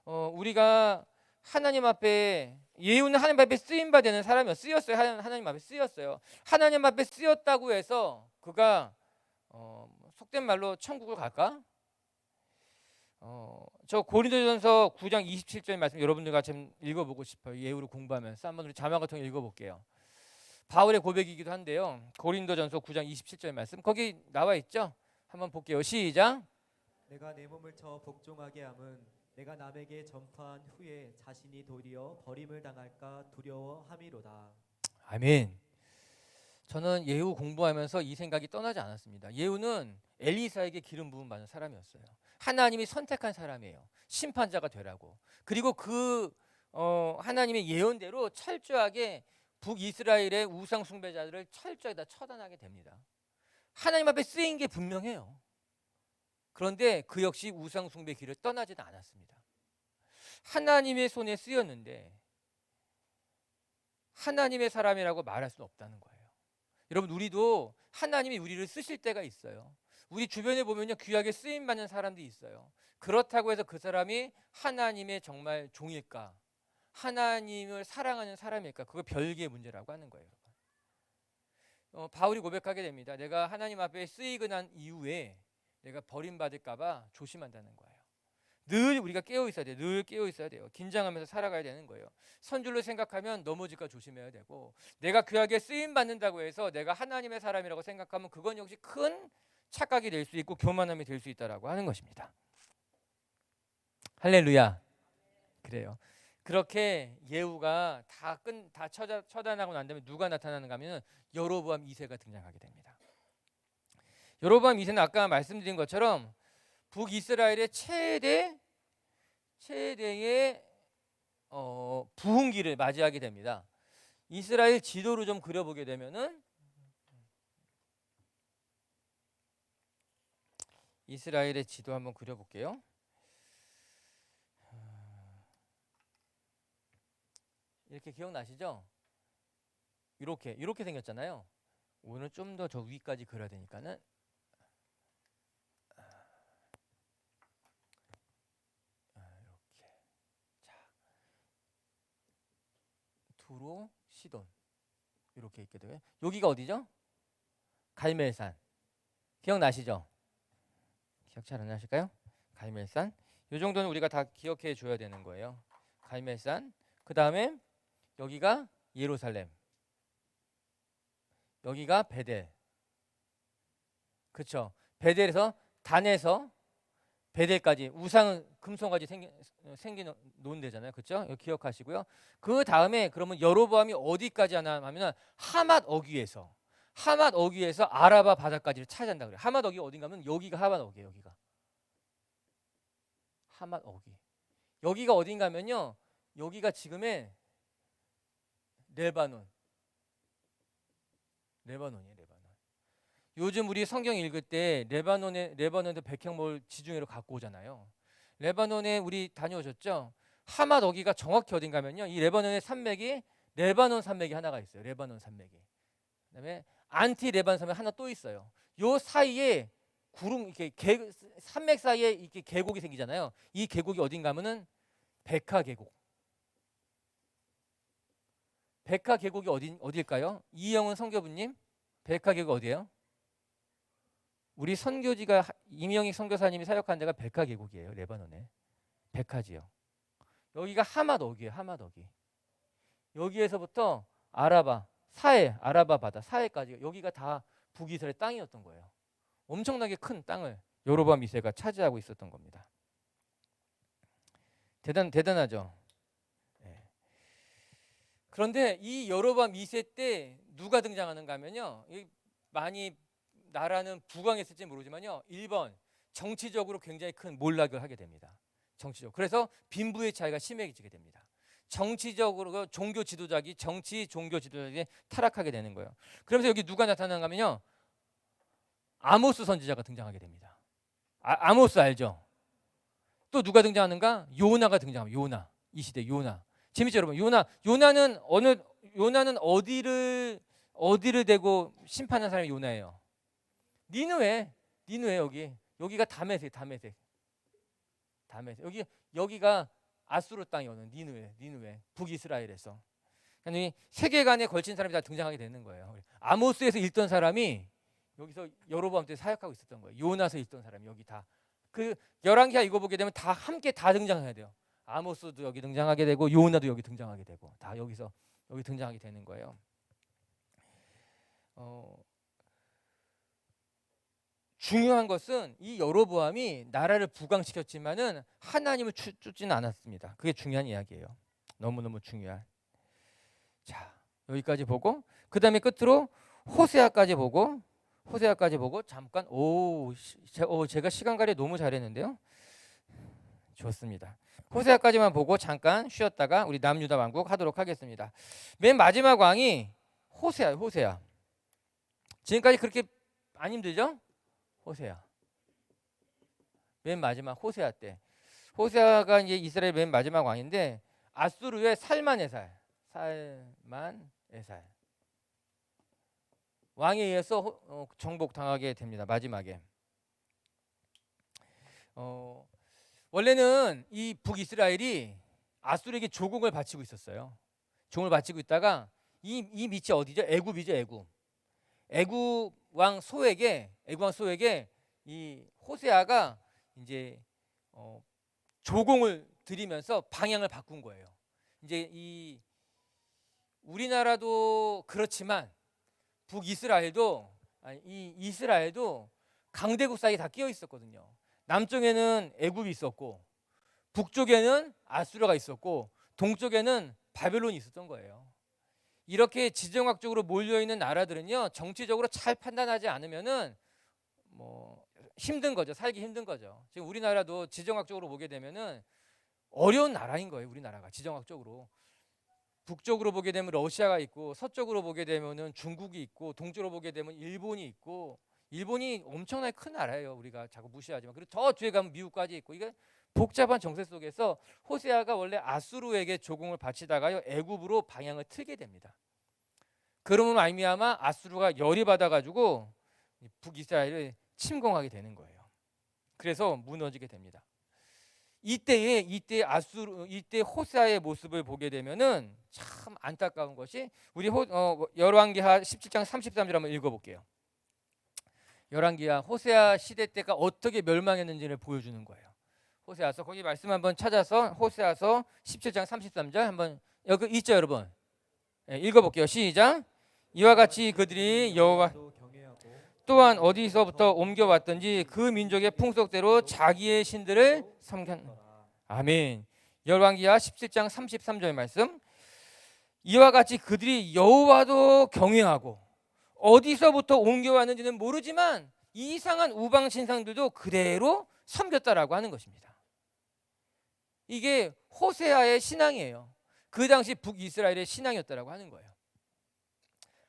우리가 하나님 앞에, 예후는 하나님 앞에 쓰임 받는 사람이었어요. 쓰였어요. 하나님 앞에 쓰였어요. 하나님 앞에 쓰였다고 해서 그가 속된 말로 천국을 갈까? 저 고린도전서 9장 27절 말씀 여러분들과 좀 읽어보고 싶어요. 예후를 공부하면서 한번 우리 자막 같은 거 읽어볼게요. 바울의 고백이기도 한데요. 고린도전서 9장 27절 말씀 거기 나와 있죠? 한번 볼게요. 시작. 내가 내 몸을 쳐 복종하게 함은 내가 남에게 전파한 후에 자신이 도리어 버림을 당할까 두려워함이로다. 아멘. 저는 예후 공부하면서 이 생각이 떠나지 않았습니다. 예후는 엘리사에게 기름 부음 받은 사람이었어요. 하나님이 선택한 사람이에요. 심판자가 되라고. 그리고 그 하나님의 예언대로 철저하게 북이스라엘의 우상 숭배자들을 철저히 다 처단하게 됩니다. 하나님 앞에 쓰인 게 분명해요. 그런데 그 역시 우상 숭배 길을 떠나지는 않았습니다. 하나님의 손에 쓰였는데 하나님의 사람이라고 말할 수는 없다는 거예요. 여러분, 우리도 하나님이 우리를 쓰실 때가 있어요. 우리 주변에 보면요, 귀하게 쓰임 받는 사람들이 있어요. 그렇다고 해서 그 사람이 하나님의 정말 종일까? 하나님을 사랑하는 사람일까? 그거 별개의 문제라고 하는 거예요. 바울이 고백하게 됩니다. 내가 하나님 앞에 쓰이고 난 이후에 내가 버림받을까봐 조심한다는 거예요. 늘 우리가 깨어 있어야 돼요. 늘 깨어 있어야 돼요. 긴장하면서 살아가야 되는 거예요. 선줄로 생각하면 넘어질까 조심해야 되고, 내가 귀하게 쓰임 받는다고 해서 내가 하나님의 사람이라고 생각하면 그건 역시 큰 착각이 될 수 있고 교만함이 될 수 있다라고 하는 것입니다. 할렐루야. 그래요. 그렇게 예후가 다 처단하고 난 다음에 누가 나타나는가 하면 여로보암 2세가 등장하게 됩니다. 여로보암 2세는 아까 말씀드린 것처럼 북이스라엘의 최대의 부흥기를 맞이하게 됩니다. 이스라엘 지도를 좀 그려보게 되면은 이스라엘의 지도 한번 그려볼게요. 이렇게 기억나시죠? 이렇게 생겼잖아요. 오늘 좀 더 저 위까지 그려야 되니까는 이렇게. 자, 두로 시돈 이렇게 있게 되고요. 여기가 어디죠? 갈멜산. 기억나시죠? 기억 잘 안 나실까요? 갈멜산. 이 정도는 우리가 다 기억해 줘야 되는 거예요. 갈멜산. 그 다음에 여기가 예루살렘. 여기가 베델. 그렇죠. 베델에서 단에서 베델까지 우상 금송아지 생긴 놓은 데잖아요. 그렇죠? 이거 기억하시고요. 그 다음에 그러면 여로보암이 어디까지 하나 하면은 하맛 어귀에서 아라바 바다까지를 차지한다 그래요. 하맛 어귀 어딘가 하면 여기가 하맛 어귀예요. 여기가 하맛 어귀. 여기가 어딘가면요. 여기가 지금의 레바논이에요. 레바논. 요즘 우리 성경 읽을 때 레바논에도 백향목을 지중해로 갖고 오잖아요. 레바논에 우리 다녀오셨죠? 하맛 어귀가 정확히 어딘가면요. 이 레바논의 산맥이 레바논 산맥이 하나가 있어요. 레바논 산맥이. 그다음에 안티 레바논 산맥 하나 또 있어요. 요 사이에 구름 이렇게 산맥 사이에 이렇게 계곡이 생기잖아요. 이 계곡이 어딘가 하면은 베카 계곡. 베카 계곡이 어딜까요? 이영은 선교부님, 베카 계곡 어디예요? 우리 선교지가 임영익 선교사님이 사역한 데가 베카 계곡이에요. 레바논에 베카지요. 여기가 하맛 어귀예요. 하맛 어귀. 여기에서부터 아라바 바다 사해까지 여기가 다 북이스라엘 땅이었던 거예요. 엄청나게 큰 땅을 여로보암 2세가 차지하고 있었던 겁니다. 대단하죠. 네. 그런데 이 여로보암 2세 때 누가 등장하는가 하면요. 많이 나라는 부강했을지 모르지만요. 1번 정치적으로 굉장히 큰 몰락을 하게 됩니다. 정치적. 그래서 빈부의 차이가 심해지게 됩니다. 정치적으로 종교 지도자기 종교 지도자기 타락하게 되는 거예요. 그러면서 여기 누가 나타나는가 하면요. 아모스 선지자가 등장하게 됩니다. 아모스 알죠? 또 누가 등장하는가? 요나가 등장합니다. 요나. 이 시대 요나. 재밌죠, 여러분? 요나는 어디를 대고 심판한 사람이 요나예요. 니느웨 여기가 다메섹. 여기가 아수르 땅이거든. 니느웨 북이스라엘에서. 그러니까 세계관에 걸친 사람이 다 등장하게 되는 거예요. 아모스에서 읽던 사람이 여기서 여로보암 때 사역하고 있었던 거예요. 요나서 읽던 사람이 여기 다 그 열왕기하 읽어보게 되면 다 함께 다 등장해야 돼요. 아모스도 여기 등장하게 되고 요나도 여기 등장하게 되고 다 여기 등장하게 되는 거예요. 중요한 것은 이 여로보암이 나라를 부강시켰지만은 하나님을 쫓지는 않았습니다. 그게 중요한 이야기예요. 너무너무 중요한. 자, 여기까지 보고 그다음에 끝으로 호세아까지 보고 잠깐 제가 시간 관리 너무 잘했는데요. 좋습니다. 호세아까지만 보고 잠깐 쉬었다가 우리 남유다 왕국 하도록 하겠습니다. 맨 마지막 왕이 호세아. 지금까지 그렇게 안 힘들죠? 호세아. 맨 마지막 호세아 때. 호세아가 이제 이스라엘 맨 마지막 왕인데 아수르의 살만에살. 왕에 의해서 정복당하게 됩니다. 마지막에. 원래는 이 북이스라엘이 아수르에게 조공을 바치고 있었어요. 종을 바치고 있다가 이 밑이 어디죠? 애굽이죠. 애굽 왕 소에게 이 호세아가 이제 조공을 드리면서 방향을 바꾼 거예요. 이제 이 우리나라도 그렇지만 이스라엘도 강대국 사이에 다 끼어 있었거든요. 남쪽에는 애굽이 있었고 북쪽에는 아수르가 있었고 동쪽에는 바벨론이 있었던 거예요. 이렇게 지정학적으로 몰려 있는 나라들은요, 정치적으로 잘 판단하지 않으면은 힘든 거죠. 살기 힘든 거죠. 지금 우리나라도 지정학적으로 보게 되면은 어려운 나라인 거예요. 우리나라가 지정학적으로. 북쪽으로 보게 되면 러시아가 있고 서쪽으로 보게 되면은 중국이 있고 동쪽으로 보게 되면 일본이 있고 일본이 엄청나게 큰 나라예요. 우리가 자꾸 무시하지만 그리고 저 뒤에 가면 미국까지 있고 이게 복잡한 정세 속에서 호세아가 원래 아수르에게 조공을 바치다가요 애굽으로 방향을 틀게 됩니다. 그러면 말미암아 아수르가 열이 받아가지고 북이스라엘을 침공하게 되는 거예요. 그래서 무너지게 됩니다. 이때 호세아의 모습을 보게 되면은 참 안타까운 것이 우리 열왕기하 17장 33절 한번 읽어볼게요. 열왕기하 호세아 시대 때가 어떻게 멸망했는지를 보여주는 거예요. 호세아서 거기 말씀 한번 찾아서 호세아서 17장 33절 한번 여기 있죠, 여러분. 예, 읽어볼게요. 시작. 이와 같이 그들이 여호와 또한 어디서부터 옮겨왔든지 그 민족의 풍속대로 자기의 신들을 섬겼. 아멘. 열왕기하 17장 33절 말씀. 이와 같이 그들이 여호와도 경외하고 어디서부터 옮겨왔는지는 모르지만 이상한 우방 신상들도 그대로 섬겼다라고 하는 것입니다. 이게 호세아의 신앙이에요. 그 당시 북이스라엘의 신앙이었다라고 하는 거예요.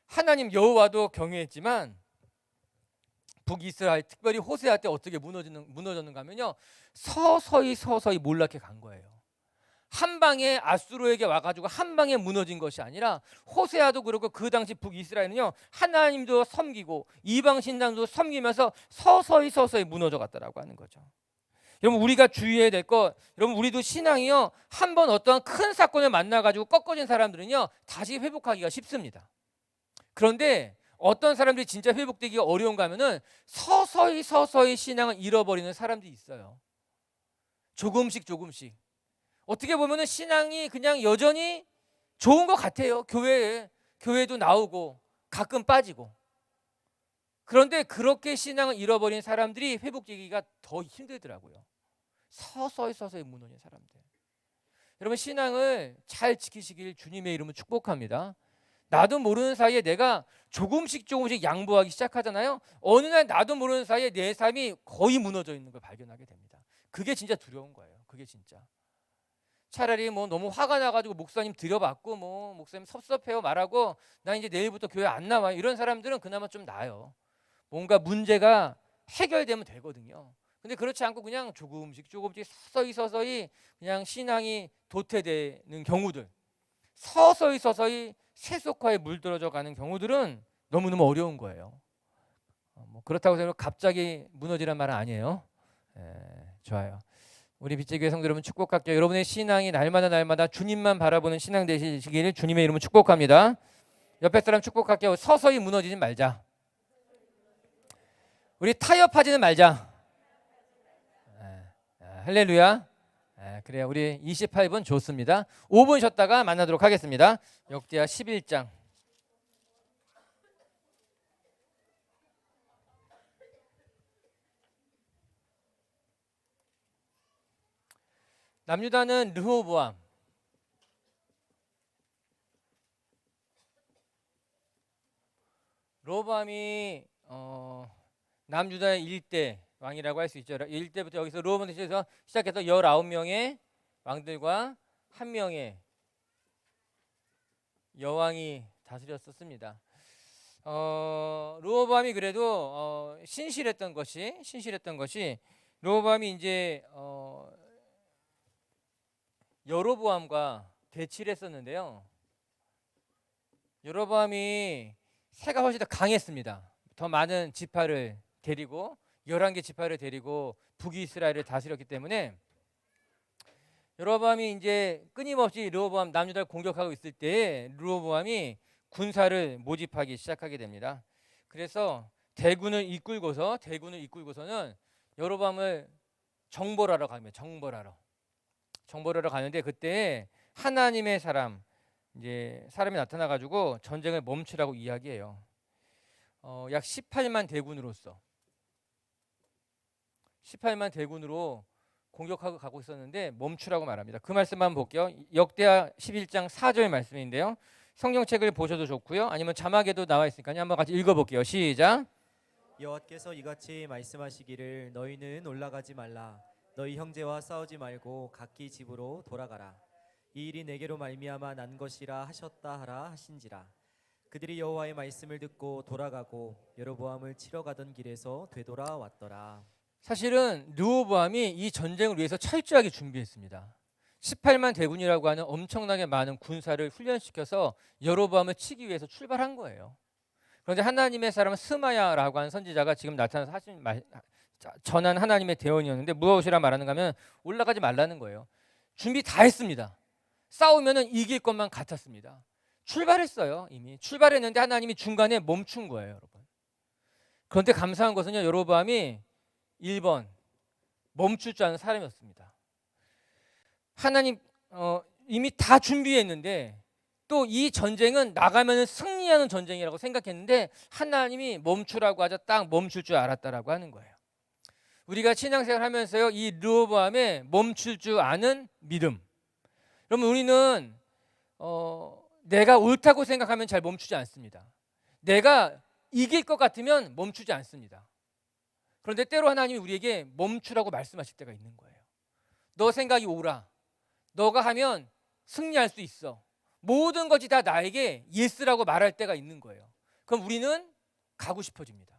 하나님 여호와도 경외했지만 북이스라엘 특별히 호세아 때 어떻게 무너졌는가 하면요, 서서히 몰락해 간 거예요. 한 방에 아수르에게 와가지고 한 방에 무너진 것이 아니라 호세아도 그렇고 그 당시 북이스라엘은요, 하나님도 섬기고 이방 신당도 섬기면서 서서히 무너져 갔다라고 하는 거죠. 여러분, 우리가 주의해야 될 것, 여러분 우리도 신앙이요, 한 번 어떠한 큰 사건을 만나가지고 꺾어진 사람들은요 다시 회복하기가 쉽습니다. 그런데 어떤 사람들이 진짜 회복되기가 어려운가 하면은 서서히 신앙을 잃어버리는 사람들이 있어요. 조금씩 어떻게 보면은 신앙이 그냥 여전히 좋은 것 같아요. 교회도 나오고 가끔 빠지고. 그런데 그렇게 신앙을 잃어버린 사람들이 회복되기가 더 힘들더라고요. 서서히 무너진 사람들. 여러분, 신앙을 잘 지키시길 주님의 이름으로 축복합니다. 나도 모르는 사이에 내가 조금씩 양보하기 시작하잖아요. 어느 날 나도 모르는 사이에 내 삶이 거의 무너져 있는 걸 발견하게 됩니다. 그게 진짜 두려운 거예요. 그게 진짜. 차라리 뭐 너무 화가 나가지고 목사님 들여받고 뭐 목사님 섭섭해요 말하고 나 이제 내일부터 교회 안 나와요, 이런 사람들은 그나마 좀 나아요. 뭔가 문제가 해결되면 되거든요. 근데 그렇지 않고 그냥 조금씩 서서히 그냥 신앙이 도태되는 경우들, 서서히 세속화에 물들어져 가는 경우들은 너무너무 어려운 거예요. 뭐 그렇다고 해서 갑자기 무너지란 말은 아니에요. 좋아요. 우리 빛의교회 성도 여러분 축복할게요. 여러분의 신앙이 날마다 주님만 바라보는 신앙 되시기를 주님의 이름으로 축복합니다. 옆에 사람 축복할게요. 서서히 무너지지 말자. 우리 타협하지는 말자. 할렐루야. 그래요. 우리 28분 좋습니다. 5분 쉬었다가 만나도록 하겠습니다. 역대하 11장. 남유다는 르호보암, 르호보암이 남유다의 1대 왕이라고 할 수 있죠. 1대부터 여기서 르호보암에서 시작해서 19명의 왕들과 1명의 여왕이 다스렸었습니다. 르호보암이 그래도 신실했던 것이 르호보암이 이제 여로보암과 대치를 했었는데요. 여로보암이 세가 훨씬 더 강했습니다. 더 많은 지파를 데리고 11개 지파를 데리고 북이스라엘을 다스렸기 때문에 여로보암이 이제 끊임없이 르호보암 남유다를 공격하고 있을 때 르호보암이 군사를 모집하기 시작하게 됩니다. 그래서 대군을 이끌고서는 여로보암을 정벌하러 갑니다. 정벌하러 가는데 그때 하나님의 사람이 나타나 가지고 전쟁을 멈추라고 이야기해요. 약 18만 대군으로 공격하고 가고 있었는데 멈추라고 말합니다. 그 말씀 한번 볼게요. 역대하 11장 4절 말씀인데요. 성경책을 보셔도 좋고요. 아니면 자막에도 나와 있으니까요. 한번 같이 읽어볼게요. 시작. 여호와께서 이같이 말씀하시기를 너희는 올라가지 말라. 너희 형제와 싸우지 말고 각기 집으로 돌아가라. 이 일이 내게로 말미암아 난 것이라 하셨다 하라 하신지라. 그들이 여호와의 말씀을 듣고 돌아가고 여로보암을 치러 가던 길에서 되돌아왔더라. 사실은 르호보암이 이 전쟁을 위해서 철저하게 준비했습니다. 18만 대군이라고 하는 엄청나게 많은 군사를 훈련시켜서 여로보암을 치기 위해서 출발한 거예요. 그런데 하나님의 사람 스마야라고 하는 선지자가 지금 나타나서 전한 하나님의 대언이었는데 무엇이라 말하는가 하면 올라가지 말라는 거예요. 준비 다 했습니다. 싸우면은 이길 것만 같았습니다. 출발했어요. 이미 출발했는데 하나님이 중간에 멈춘 거예요, 여러분. 그런데 감사한 것은요, 여로보암이 1번 멈출 줄 아는 사람이었습니다. 하나님 이미 다 준비했는데 또 이 전쟁은 나가면 승리하는 전쟁이라고 생각했는데 하나님이 멈추라고 하자 딱 멈출 줄 알았다라고 하는 거예요. 우리가 신앙생활 하면서요, 이 르호보암에 멈출 줄 아는 믿음. 그러면 우리는 내가 옳다고 생각하면 잘 멈추지 않습니다. 내가 이길 것 같으면 멈추지 않습니다. 그런데 때로 하나님이 우리에게 멈추라고 말씀하실 때가 있는 거예요. 너 생각이 옳아. 너가 하면 승리할 수 있어. 모든 것이 다 나에게 예스라고 말할 때가 있는 거예요. 그럼 우리는 가고 싶어집니다.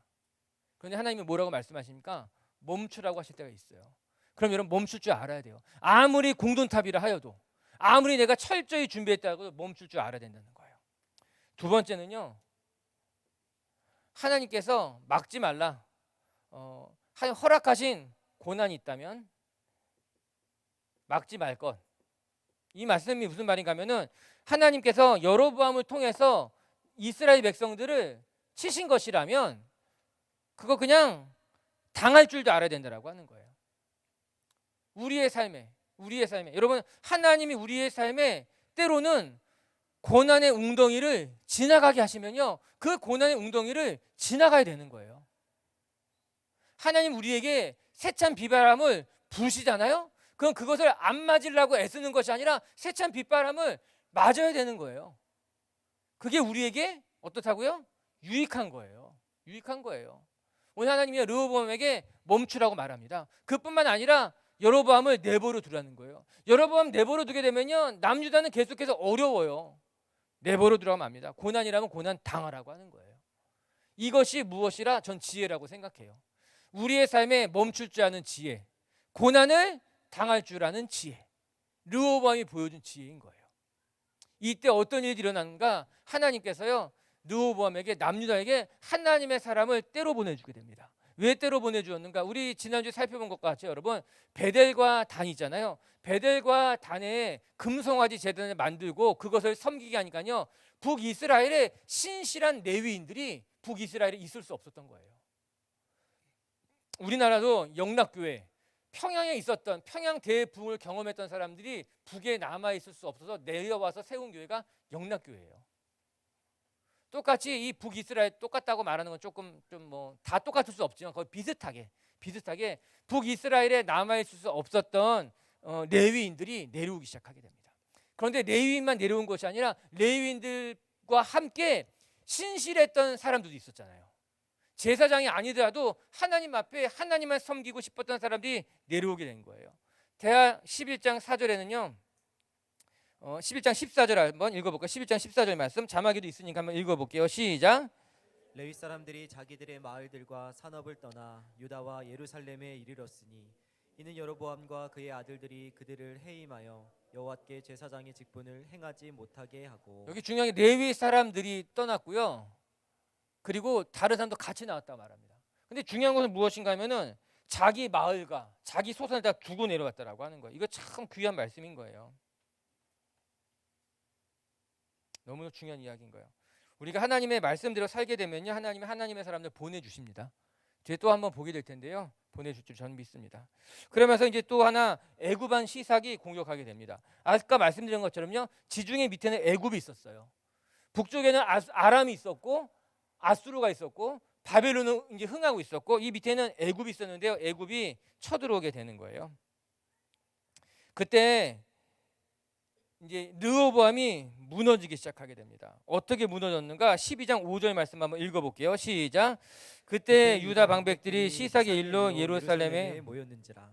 그런데 하나님이 뭐라고 말씀하십니까? 멈추라고 하실 때가 있어요. 그럼 여러분 멈출 줄 알아야 돼요. 아무리 공동탑이라 하여도, 아무리 내가 철저히 준비했다고 멈출 줄 알아야 된다는 거예요. 두 번째는요, 하나님께서 막지 말라 허락하신 고난이 있다면 막지 말 것. 이 말씀이 무슨 말인가 하면은 하나님께서 여로보암을 통해서 이스라엘 백성들을 치신 것이라면 그거 그냥 당할 줄도 알아야 된다라고 하는 거예요. 우리의 삶에 여러분, 하나님이 우리의 삶에 때로는 고난의 웅덩이를 지나가게 하시면요, 그 고난의 웅덩이를 지나가야 되는 거예요. 하나님 우리에게 세찬 비바람을 부으시잖아요. 그럼 그것을 안 맞으려고 애쓰는 것이 아니라 세찬 빗바람을 맞아야 되는 거예요. 그게 우리에게 어떻다고요? 유익한 거예요. 유익한 거예요. 오늘 하나님이 르호보암에게 멈추라고 말합니다. 그뿐만 아니라 여로보암을 내버려 두라는 거예요. 여로보암 내버려 두게 되면요, 남유다는 계속해서 어려워요. 내버려 두라고 합니다. 고난이라면 고난 당하라고 하는 거예요. 이것이 무엇이라 전 지혜라고 생각해요. 우리의 삶에 멈출 줄 아는 지혜, 고난을 당할 줄 아는 지혜, 르호보암이 보여준 지혜인 거예요. 이때 어떤 일이 일어나는가? 하나님께서요, 르호보암에게, 남유다에게 하나님의 사람을 때로 보내주게 됩니다. 왜 때로 보내주었는가? 우리 지난주에 살펴본 것과 같이 여러분, 베델과 단이잖아요. 베델과 단에 금송아지 제단을 만들고 그것을 섬기게 하니까요, 북이스라엘의 신실한 레위인들이 북이스라엘에 있을 수 없었던 거예요. 우리나라도 영락교회, 평양에 있었던, 평양 대부흥을 경험했던 사람들이 북에 남아 있을 수 없어서 내려와서 세운 교회가 영락교회예요. 똑같이 이 북이스라엘 똑같다고 말하는 건 조금 좀 뭐 다 똑같을 수 없지만 거의 비슷하게 북이스라엘에 남아 있을 수 없었던 레위인들이 내려오기 시작하게 됩니다. 그런데 레위인만 내려온 것이 아니라 레위인들과 함께 신실했던 사람들도 있었잖아요. 제사장이 아니더라도 하나님 앞에 하나님만 섬기고 싶었던 사람들이 내려오게 된 거예요. 대하 11장 4절에는요, 11장 14절 한번 읽어볼까요? 11장 14절 말씀 자막에도 있으니까 한번 읽어볼게요. 시작. 레위 사람들이 자기들의 마을들과 산업을 떠나 유다와 예루살렘에 이르렀으니 이는 여로보암과 그의 아들들이 그들을 해임하여 여호와께 제사장의 직분을 행하지 못하게 하고. 여기 중요한 게 레위 사람들이 떠났고요, 그리고 다른 사람도 같이 나왔다 말합니다. 근데 중요한 것은 무엇인가 하면은 자기 마을과 자기 소산을 다 두고 내려왔다라고 하는 거예요. 이거 참 귀한 말씀인 거예요. 너무 중요한 이야기인 거예요. 우리가 하나님의 말씀대로 살게 되면요, 하나님이 하나님의 사람들 보내주십니다. 뒤에 또 한번 보게 될 텐데요, 보내줄 줄 저는 믿습니다. 그러면서 이제 또 하나 애굽한 시삭이 공격하게 됩니다. 아까 말씀드린 것처럼요, 지중해 밑에는 애굽이 있었어요. 북쪽에는 아람이 있었고 아수르가 있었고 바벨론은 이제 흥하고 있었고 이 밑에는 애굽이 있었는데요, 애굽이 쳐들어오게 되는 거예요. 그때 이제 르호보암이 무너지기 시작하게 됩니다. 어떻게 무너졌는가? 12장 5절 말씀 한번 읽어볼게요. 시작. 그때 유다 방백들이 시삭의 일로 예루살렘에 모였는지라.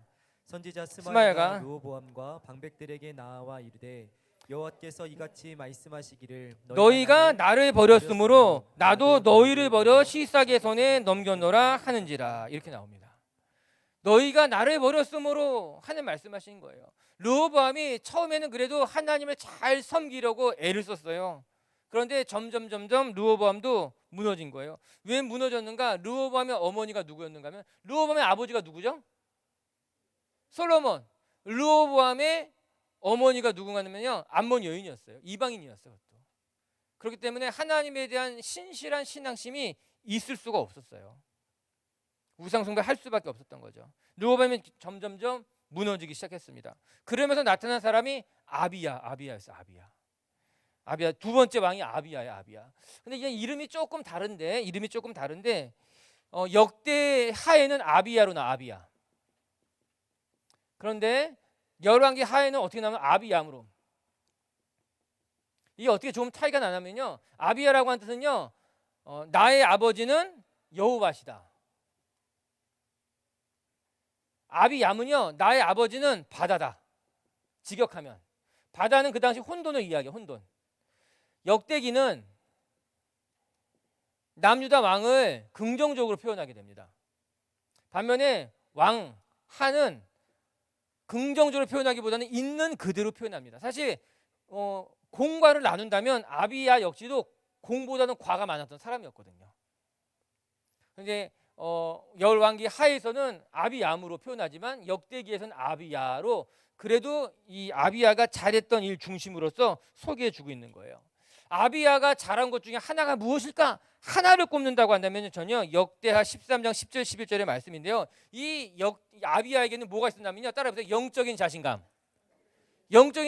선지자 스마야가 스마야가 르호보암과 방백들에게 나와 이르되 여호와께서 이같이 말씀하시기를 너희가 나를 버렸으므로 나도 너희를 버려 시삭의 손에 넘겨놓으라 하는지라. 이렇게 나옵니다. 너희가 나를 버렸으므로 하는 말씀하신 거예요. 르호보암이 처음에는 그래도 하나님을 잘 섬기려고 애를 썼어요. 그런데 점점 르호보암도 무너진 거예요. 왜 무너졌는가? 르호보암의 어머니가 누구였는가 하면, 르호보암의 아버지가 누구죠? 솔로몬. 르호보암의 어머니가 누군가 하면요, 암몬 여인이었어요. 이방인이었어요. 그것도. 그렇기 때문에 하나님에 대한 신실한 신앙심이 있을 수가 없었어요. 우상 숭배할 수밖에 없었던 거죠. 르호보암이 점점 무너지기 시작했습니다. 그러면서 나타난 사람이 아비야였어. 아비야. 두 번째 왕이 아비야. 근데 이게 이름이 조금 다른데 역대 하에는 아비야로 나. 아비야. 그런데 열왕기 하에는 어떻게 나오면 아비야므로. 이게 어떻게 좀 차이가 나냐면요, 아비야라고 하는 뜻은요, 나의 아버지는 여호와시다. 아비야은요, 나의 아버지는 바다다. 직역하면 바다는 그 당시 혼돈을 이야기해. 혼돈. 역대기는 남유다 왕을 긍정적으로 표현하게 됩니다. 반면에 왕 하는 긍정적으로 표현하기보다는 있는 그대로 표현합니다. 사실 공과를 나눈다면 아비야 역시도 공보다는 과가 많았던 사람이었거든요. 그런데 열왕기 하에서는 아비야므로 표현하지만 역대기에서는 아비야로, 그래도 이 아비야가 잘했던 일 중심으로서 소개해주고 있는 거예요. 아비야가 잘한 것 중에 하나가 무엇일까? 하나를 꼽는다고 한다면 전혀 역대하 13장 10절 11절의 말씀인데요, 이 아비야에게는 뭐가 있었냐면요, 따라해보세요. 영적인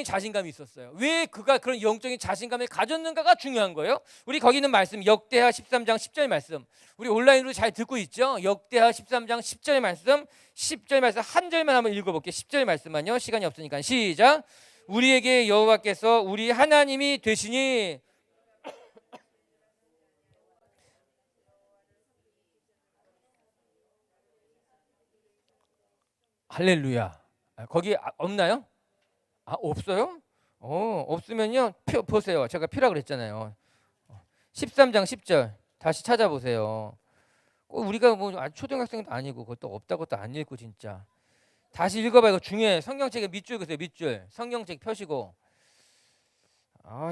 자신감이 있었어요. 왜 그가 그런 영적인 자신감을 가졌는가가 중요한 거예요. 우리 거기 있는 말씀, 역대하 13장 10절 말씀, 우리 온라인으로 잘 듣고 있죠? 역대하 13장 10절 말씀, 10절 말씀 한 절만 한번 읽어볼게요. 10절 말씀만요, 시간이 없으니까. 시작. 우리에게 여호와께서 우리 하나님이 되시니 할렐루야. 거기 없나요? 없어요? 없으면요, 보세요. 제가 피라 그랬잖아요. 13장 10절 다시 찾아보세요. 우리가 뭐 초등학생도 아니고 그것도 없다고 또 안 읽고 진짜. 다시 읽어봐요. 이거 중요해. 성경책에 밑줄 그세요. 밑줄. 성경책 펴시고.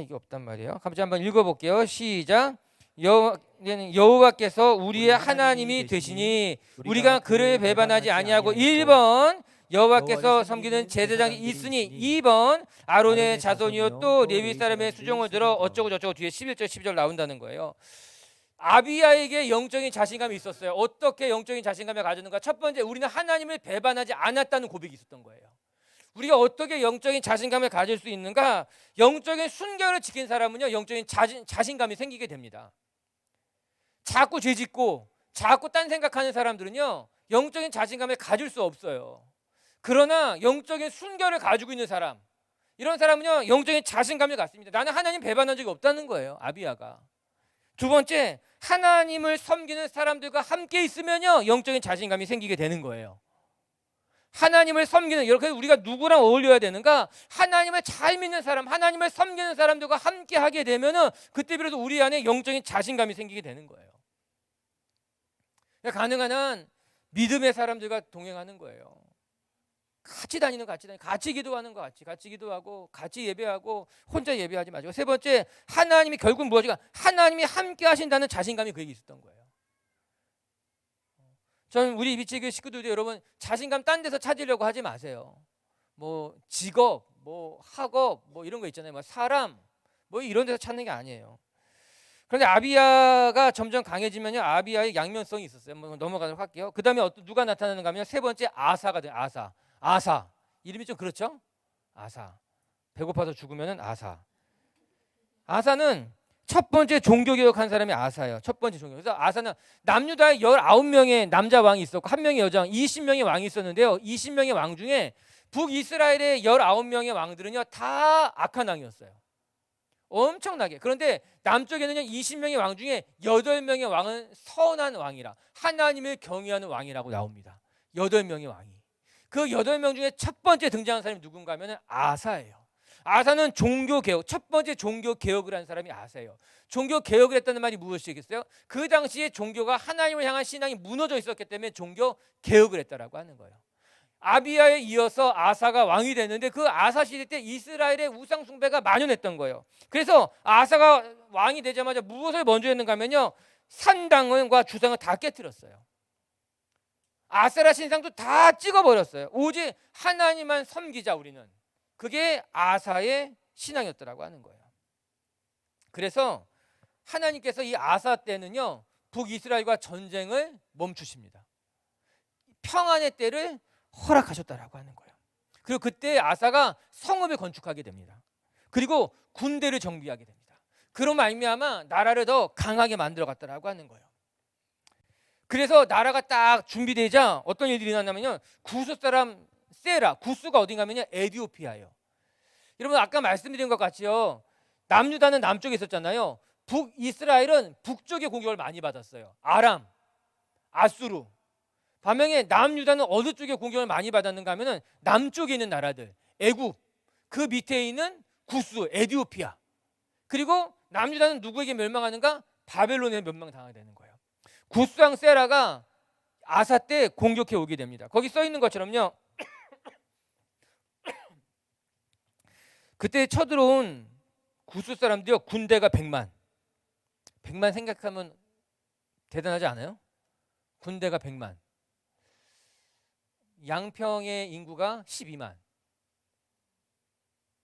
이게 없단 말이에요. 갑자기 한번 읽어볼게요. 시작. 여호와께서 우리의 하나님이 되시니 우리가 그를 배반하지 아니하고. 1번 여호와께서 섬기는 제사장이 있으니. 2번 아론의 자손이요 또 레위 사람의 수종을 들어 어쩌고 저쩌고. 뒤에 11절 12절 나온다는 거예요. 아비야에게 영적인 자신감이 있었어요. 어떻게 영적인 자신감을 가졌는가? 첫 번째, 우리는 하나님을 배반하지 않았다는 고백이 있었던 거예요. 우리가 어떻게 영적인 자신감을 가질 수 있는가? 영적인 순결을 지킨 사람은요, 영적인 자신감이 생기게 됩니다. 자꾸 죄짓고 자꾸 딴 생각하는 사람들은요, 영적인 자신감을 가질 수 없어요. 그러나 영적인 순결을 가지고 있는 사람, 이런 사람은요, 영적인 자신감을 갖습니다. 나는 하나님 배반한 적이 없다는 거예요. 아비야가. 두 번째, 하나님을 섬기는 사람들과 함께 있으면요, 영적인 자신감이 생기게 되는 거예요. 하나님을 섬기는, 이렇게 우리가 누구랑 어울려야 되는가? 하나님을 잘 믿는 사람, 하나님을 섬기는 사람들과 함께 하게 되면은 그때 비로소 우리 안에 영적인 자신감이 생기게 되는 거예요. 가능한 한 믿음의 사람들과 동행하는 거예요. 같이 기도하는 거, 같이 기도하고 같이 예배하고 혼자 예배하지 마시고. 세 번째, 하나님이 결국 무엇인가? 하나님이 함께 하신다는 자신감이 그에게 있었던 거예요. 저는 우리 미치교회 식구들도 여러분, 자신감 딴 데서 찾으려고 하지 마세요. 뭐 직업, 뭐 학업, 뭐 이런 거 있잖아요. 뭐 사람, 뭐 이런 데서 찾는 게 아니에요. 그런데 아비야가 점점 강해지면요, 아비야의 양면성이 있었어요. 뭐 넘어가도록 할게요. 그 다음에 누가 나타나는가 하면 세 번째, 아사가 돼요. 아사. 이름이 좀 그렇죠? 아사. 배고파서 죽으면은 아사. 아사는 첫 번째 종교개혁한 사람이 아사예요. 첫 번째 종교. 그래서 아사는 남유다에 19명의 남자 왕이 있었고 1명의 여자 왕, 20명의 왕이 있었는데요. 20명의 왕 중에 북이스라엘의 19명의 왕들은요, 다 악한 왕이었어요. 엄청나게. 그런데 남쪽에는요, 20명의 왕 중에 8명의 왕은 선한 왕이라, 하나님을 경외하는 왕이라고 나옵니다. 8명의 왕이. 그 8명 중에 첫 번째 등장한 사람이 누군가 하면 아사예요. 아사는 종교개혁, 첫 번째 종교개혁을 한 사람이 아사예요. 종교개혁을 했다는 말이 무엇이겠어요? 그 당시에 종교가 하나님을 향한 신앙이 무너져 있었기 때문에 종교개혁을 했다라고 하는 거예요. 아비야에 이어서 아사가 왕이 됐는데 그 아사 시대 때 이스라엘의 우상 숭배가 만연했던 거예요. 그래서 아사가 왕이 되자마자 무엇을 먼저 했는가 하면요, 산당과 주상을 다 깨뜨렸어요. 아세라 신상도 다 찍어버렸어요. 오직 하나님만 섬기자 우리는. 그게 아사의 신앙이었더라고 하는 거예요. 그래서 하나님께서 이 아사 때는요, 북이스라엘과 전쟁을 멈추십니다. 평안의 때를 허락하셨다라고 하는 거예요. 그리고 그때 아사가 성읍을 건축하게 됩니다. 그리고 군대를 정비하게 됩니다. 그로 말미암아 나라를 더 강하게 만들어 갔다라고 하는 거예요. 그래서 나라가 딱 준비되자 어떤 일들이 일어나냐면요, 구스 사람 세라, 구스가 어딘가면요 에티오피아예요. 여러분 아까 말씀드린 것 같이요, 남유다는 남쪽에 있었잖아요. 북이스라엘은 북쪽에 공격을 많이 받았어요. 아람, 아수르. 반면에 남유다는 어느 쪽에 공격을 많이 받았는가 하면은 남쪽에 있는 나라들, 애굽, 그 밑에 있는 구스, 에티오피아. 그리고 남유다는 누구에게 멸망하는가? 바벨론에 멸망당하게 되는 거예요. 구스 왕 세라가 아사 때 공격해 오게 됩니다. 거기 써 있는 것처럼요, 그때 쳐들어온 구스 사람들이요, 군대가 100만. 100만 생각하면 대단하지 않아요? 군대가 100만. 양평의 인구가 12만.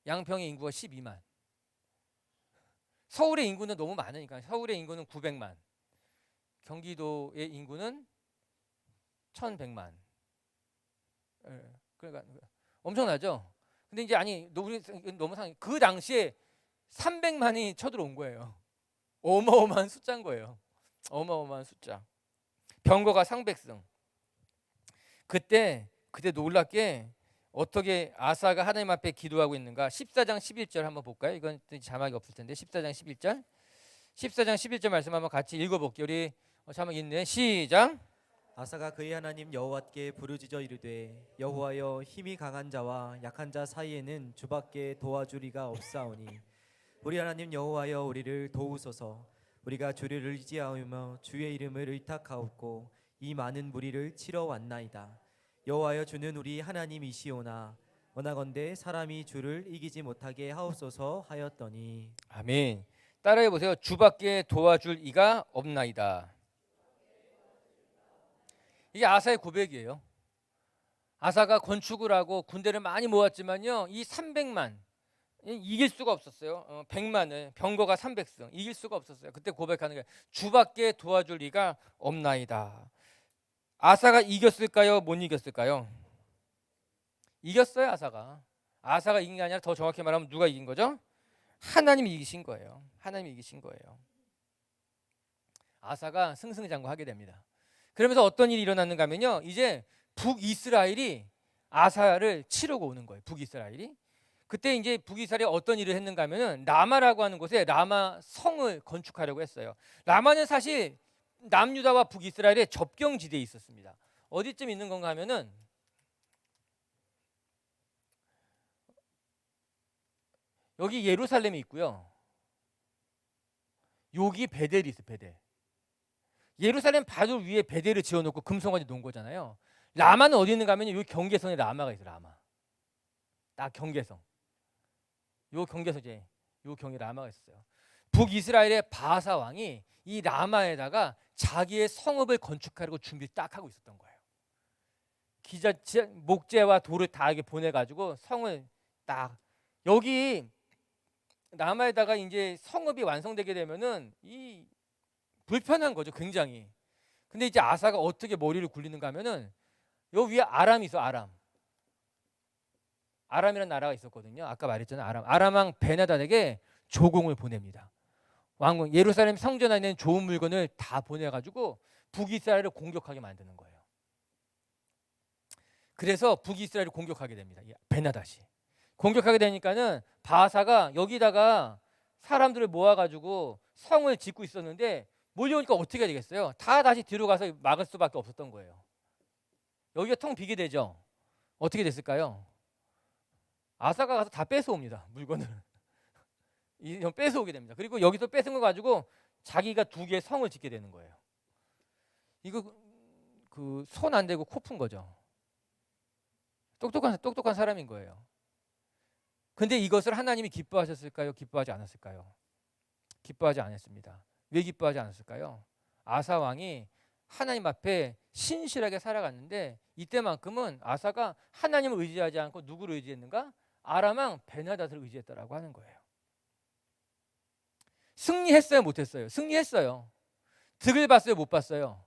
양평의 인구가 12만. 서울의 인구는 너무 많으니까 서울의 인구는 900만. 경기도의 인구는 1100만. 그러니까 엄청나죠? 근데 이제 아니 우리 너무 그 당시에 300만이 쳐들어온 거예요. 어마어마한 숫자인 거예요. 어마어마한 숫자. 병거가 상백승. 그때 놀랍게 어떻게 아사가 하나님 앞에 기도하고 있는가? 14장 11절 한번 볼까요? 이건 자막이 없을 텐데 14장 11절. 14장 11절 말씀 한번 같이 읽어볼게요. 우리 자막 있네. 시작. 아사가 그의 하나님 여호와께 부르짖어 이르되 여호와여, 힘이 강한 자와 약한 자 사이에는 주밖에 도와주리가 없사오니 우리 하나님 여호와여, 우리를 도우소서. 우리가 주를 의지하며 주의 이름을 의탁하옵고 이 많은 무리를 치러 왔나이다. 여호와여, 주는 우리 하나님이시오나 원하건대 사람이 주를 이기지 못하게 하옵소서 하였더니. 아멘. 따라해 보세요. 주밖에 도와줄 이가 없나이다. 이게 아사의 고백이에요. 아사가 건축을 하고 군대를 많이 모았지만요, 이 300만 이길 수가 없었어요. 100만을, 병거가 300승 이길 수가 없었어요. 그때 고백하는 게 주밖에 도와줄 리가 없나이다. 아사가 이겼을까요? 못 이겼을까요? 이겼어요. 아사가 이긴 게 아니라 더 정확히 말하면 누가 이긴 거죠? 하나님이 이기신 거예요. 하나님이 이기신 거예요. 아사가 승승장구하게 됩니다. 그러면서 어떤 일이 일어났는가 하면요, 이제 북이스라엘이 아사를 치르고 오는 거예요. 북이스라엘이. 그때 이제 북이스라엘이 어떤 일을 했는가 하면은 라마라고 하는 곳에 라마 성을 건축하려고 했어요. 라마는 사실 남유다와 북이스라엘의 접경지대에 있었습니다. 어디쯤 있는 건가 하면은 여기 예루살렘이 있고요. 여기 베델이 있어요. 베델. 예루살렘 바로 위에 베델을 지어놓고 금송아지 놓은 거잖아요. 라마는 어디 있는가 하면 여기 경계선에 라마가 있어요. 라마. 딱 경계선. 요 경계선에 요 경에 라마가 있어요. 북이스라엘의 바사 왕이 이 라마에다가 자기의 성읍을 건축하려고 준비 딱 하고 있었던 거예요. 목재와 돌을 다 이렇게 보내가지고 성을 딱 여기 라마에다가 이제 성읍이 완성되게 되면은 이 불편한 거죠, 굉장히. 근데 이제 아사가 어떻게 머리를 굴리는가 하면은 요 위에 아람이 있어. 아람이라는 나라가 있었거든요. 아까 말했잖아요. 아람 왕 베나닷에게 조공을 보냅니다. 왕궁 예루살렘 성전 안에 있는 좋은 물건을 다 보내가지고 북이스라엘을 공격하게 만드는 거예요. 그래서 북이스라엘을 공격하게 됩니다. 베나닷이 공격하게 되니까는 바사가 여기다가 사람들을 모아가지고 성을 짓고 있었는데 몰려오니까 어떻게 해야 되겠어요? 다 다시 뒤로 가서 막을 수밖에 없었던 거예요. 여기가 텅 비게 되죠. 어떻게 됐을까요? 아사가 가서 다 뺏어옵니다. 물건을. 뺏어오게 됩니다. 그리고 여기서 뺏은 거 가지고 자기가 2개의 성을 짓게 되는 거예요. 이거 그 손 안 대고 코 푼 거죠. 똑똑한 사람인 거예요. 근데 이것을 하나님이 기뻐하셨을까요? 기뻐하지 않았을까요? 기뻐하지 않았습니다. 왜 기뻐하지 않았을까요? 아사 왕이 하나님 앞에 신실하게 살아갔는데 이때만큼은 아사가 하나님을 의지하지 않고 누구를 의지했는가? 아람 왕 베나닷을 의지했다라고 하는 거예요. 승리했어요, 못했어요? 승리했어요. 득을 봤어요, 못 봤어요?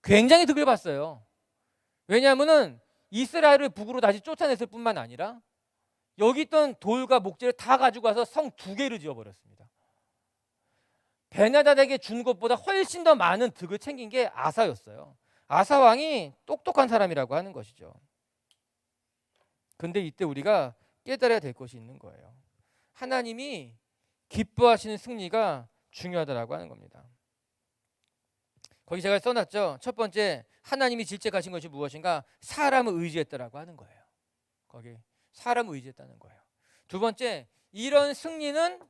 굉장히 득을 봤어요. 왜냐하면은 이스라엘을 북으로 다시 쫓아냈을 뿐만 아니라 여기 있던 돌과 목재를 다 가지고 와서 성 2개를 지어버렸습니다. 베나다에게 준 것보다 훨씬 더 많은 득을 챙긴 게 아사였어요. 아사 왕이 똑똑한 사람이라고 하는 것이죠. 근데 이때 우리가 깨달아야 될 것이 있는 거예요. 하나님이 기뻐하시는 승리가 중요하다라고 하는 겁니다. 거기 제가 써놨죠. 첫 번째, 하나님이 질책하신 것이 무엇인가? 사람을 의지했다라고 하는 거예요. 거기 사람을 의지했다는 거예요. 두 번째, 이런 승리는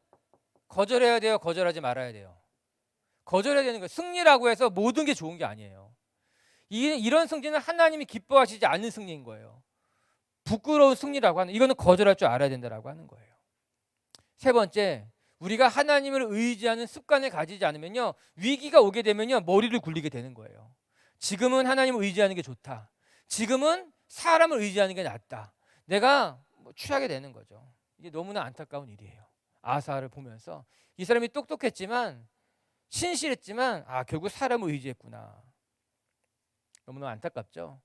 거절해야 돼요, 거절하지 말아야 돼요? 거절해야 되는 거예요. 승리라고 해서 모든 게 좋은 게 아니에요. 이런 승리는 하나님이 기뻐하시지 않는 승리인 거예요. 부끄러운 승리라고 하는, 이거는 거절할 줄 알아야 된다라고 하는 거예요. 세 번째, 우리가 하나님을 의지하는 습관을 가지지 않으면요, 위기가 오게 되면요, 머리를 굴리게 되는 거예요. 지금은 하나님을 의지하는 게 좋다, 지금은 사람을 의지하는 게 낫다, 내가 취하게 되는 거죠. 이게 너무나 안타까운 일이에요. 아사를 보면서 이 사람이 똑똑했지만, 신실했지만, 결국 사람을 의지했구나. 너무나 안타깝죠.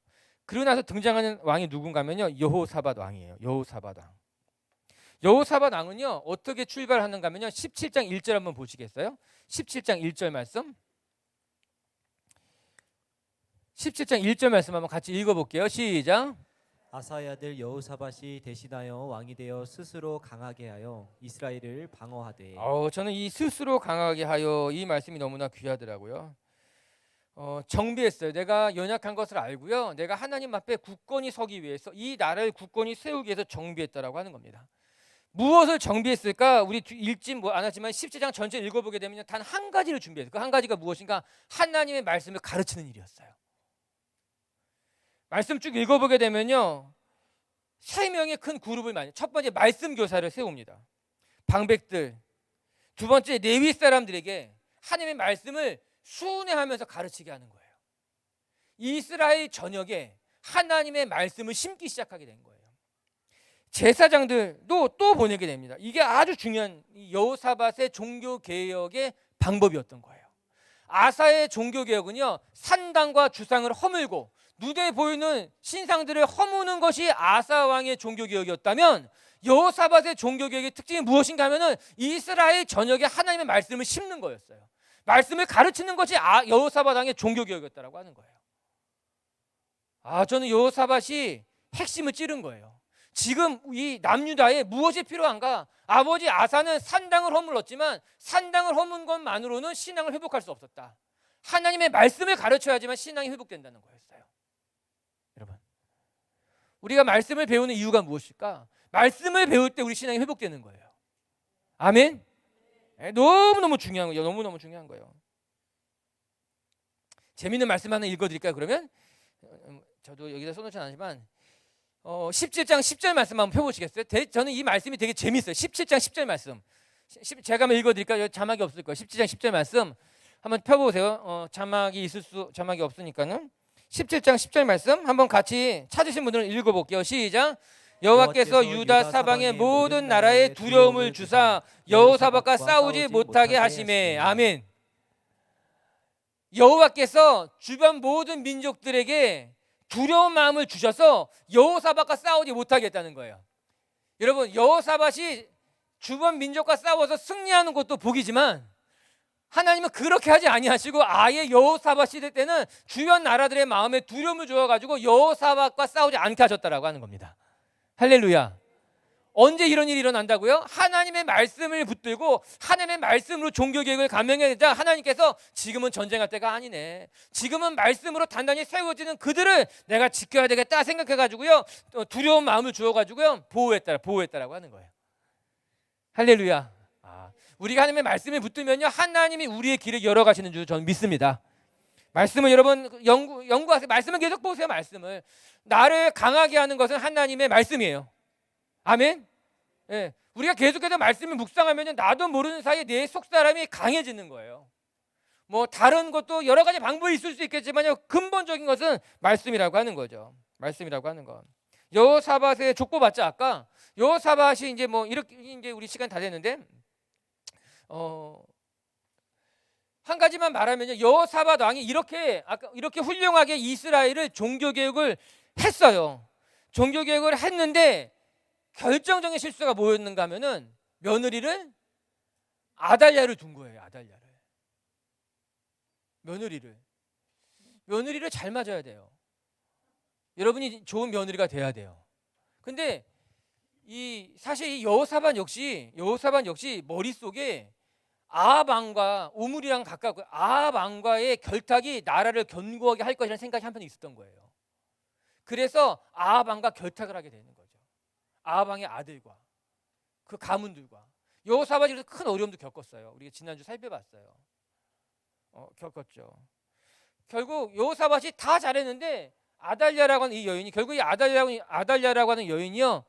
그러고 나서 등장하는 왕이 누군가면요, 여호사밧 왕이에요. 여호사밧 왕. 여호사밧 왕은요, 어떻게 출발하는가면요, 17장 1절 한번 보시겠어요? 17장 1절 말씀. 17장 1절 말씀 한번 같이 읽어볼게요. 시작. 아사의 아들 여호사밧이 대신하여 왕이 되어 스스로 강하게 하여 이스라엘을 방어하되. 저는 이 스스로 강하게 하여, 이 말씀이 너무나 귀하더라고요. 정비했어요. 내가 연약한 것을 알고요, 내가 하나님 앞에 굳건히 서기 위해서, 이 나라를 굳건히 세우기 위해서 정비했다라고 하는 겁니다. 무엇을 정비했을까? 우리 읽지 않았지만 17장 전체 읽어보게 되면 단 한 가지를 준비했어요. 그 한 가지가 무엇인가? 하나님의 말씀을 가르치는 일이었어요. 말씀 쭉 읽어보게 되면요, 3명의 큰 그룹을 첫 번째 말씀 교사를 세웁니다. 방백들. 두 번째 레위 사람들에게 하나님의 말씀을 순회하면서 가르치게 하는 거예요. 이스라엘 전역에 하나님의 말씀을 심기 시작하게 된 거예요. 제사장들도 또 보내게 됩니다. 이게 아주 중요한 여호사밧의 종교개혁의 방법이었던 거예요. 아사의 종교개혁은요, 산당과 주상을 허물고 눈에 보이는 신상들을 허무는 것이 아사 왕의 종교개혁이었다면, 여호사밧의 종교개혁의 특징이 무엇인가 하면은 이스라엘 전역에 하나님의 말씀을 심는 거였어요. 말씀을 가르치는 것이 여호사밧 왕의 종교개혁이었다라고 하는 거예요. 저는 여호사밧이 핵심을 찌른 거예요. 지금 이 남유다에 무엇이 필요한가? 아버지 아사는 산당을 허물었지만 산당을 허문 것만으로는 신앙을 회복할 수 없었다. 하나님의 말씀을 가르쳐야지만 신앙이 회복된다는 거였어요. 여러분, 우리가 말씀을 배우는 이유가 무엇일까? 말씀을 배울 때 우리 신앙이 회복되는 거예요. 아멘. 너무너무 중요한 거예요. 너무너무 중요한 거예요. 재밌는 말씀 하나 읽어드릴까요? 그러면 저도 여기다 써놓지 않지만 17장 10절 말씀 한번 펴보시겠어요? 저는 이 말씀이 되게 재밌어요. 17장 10절 말씀. 제가 한번 읽어드릴까요? 자막이 없을 거예요. 17장 10절 말씀 한번 펴보세요. 자막이 없으니까는 17장 10절 말씀 한번 같이 찾으신 분들은 읽어볼게요. 시작. 여호와께서 유다 사방의 모든 나라에 두려움을 주사 여호사밧과 싸우지 못하게 하시매. 아멘. 여호와께서 주변 모든 민족들에게 두려운 마음을 주셔서 여호사밧과 싸우지 못하게 했다는 거예요. 여러분, 여호사밧이 주변 민족과 싸워서 승리하는 것도 복이지만 하나님은 그렇게 하지 아니하시고 아예 여호사밧 시대 때는 주변 나라들의 마음에 두려움을 주어가지고 여호사밧과 싸우지 않게 하셨다라고 하는 겁니다. 할렐루야. 언제 이런 일이 일어난다고요? 하나님의 말씀을 붙들고 하나님의 말씀으로 종교개혁을 감행하자 하나님께서 지금은 전쟁할 때가 아니네, 지금은 말씀으로 단단히 세워지는 그들을 내가 지켜야 되겠다 생각해가지고요, 두려운 마음을 주어가지고요 보호했다라고 하는 거예요. 할렐루야. 우리가 하나님의 말씀을 붙들면요, 하나님이 우리의 길을 열어가시는 줄 저는 믿습니다. 말씀을 여러분 연구하세요. 말씀을 계속 보세요. 말씀을. 나를 강하게 하는 것은 하나님의 말씀이에요. 아멘. 예, 우리가 계속해서 말씀을 묵상하면 나도 모르는 사이에 내 속사람이 강해지는 거예요. 다른 것도 여러 가지 방법이 있을 수 있겠지만요, 근본적인 것은 말씀이라고 하는 거죠. 말씀이라고 하는 것. 여호사밧의 족보봤자 아까 여호사밧이 이제 이렇게 이제 우리 시간 다 됐는데 한 가지만 말하면요, 여호사밧 왕이 이렇게 훌륭하게 이스라엘을 종교개혁을 했어요. 종교개혁을 했는데 결정적인 실수가 뭐였는가 하면은 며느리를 아달랴를 둔 거예요. 아달랴를. 며느리를 잘 맞아야 돼요. 여러분이 좋은 며느리가 돼야 돼요. 근데 사실 이 여호사밧 역시 머릿속에 아합 왕과 우물이랑 가깝고 아합 왕과의 결탁이 나라를 견고하게 할 것이라는 생각이 한편 있었던 거예요. 그래서 아합 왕과 결탁을 하게 되는 거죠. 아합 왕의 아들과 그 가문들과. 여호사밧이 그래서 큰 어려움도 겪었어요. 우리가 지난주 살펴봤어요. 겪었죠. 결국 여호사밧이 다 잘했는데 아달랴라고 하는 이 여인이, 결국 이 아달랴라고 하는 여인이요,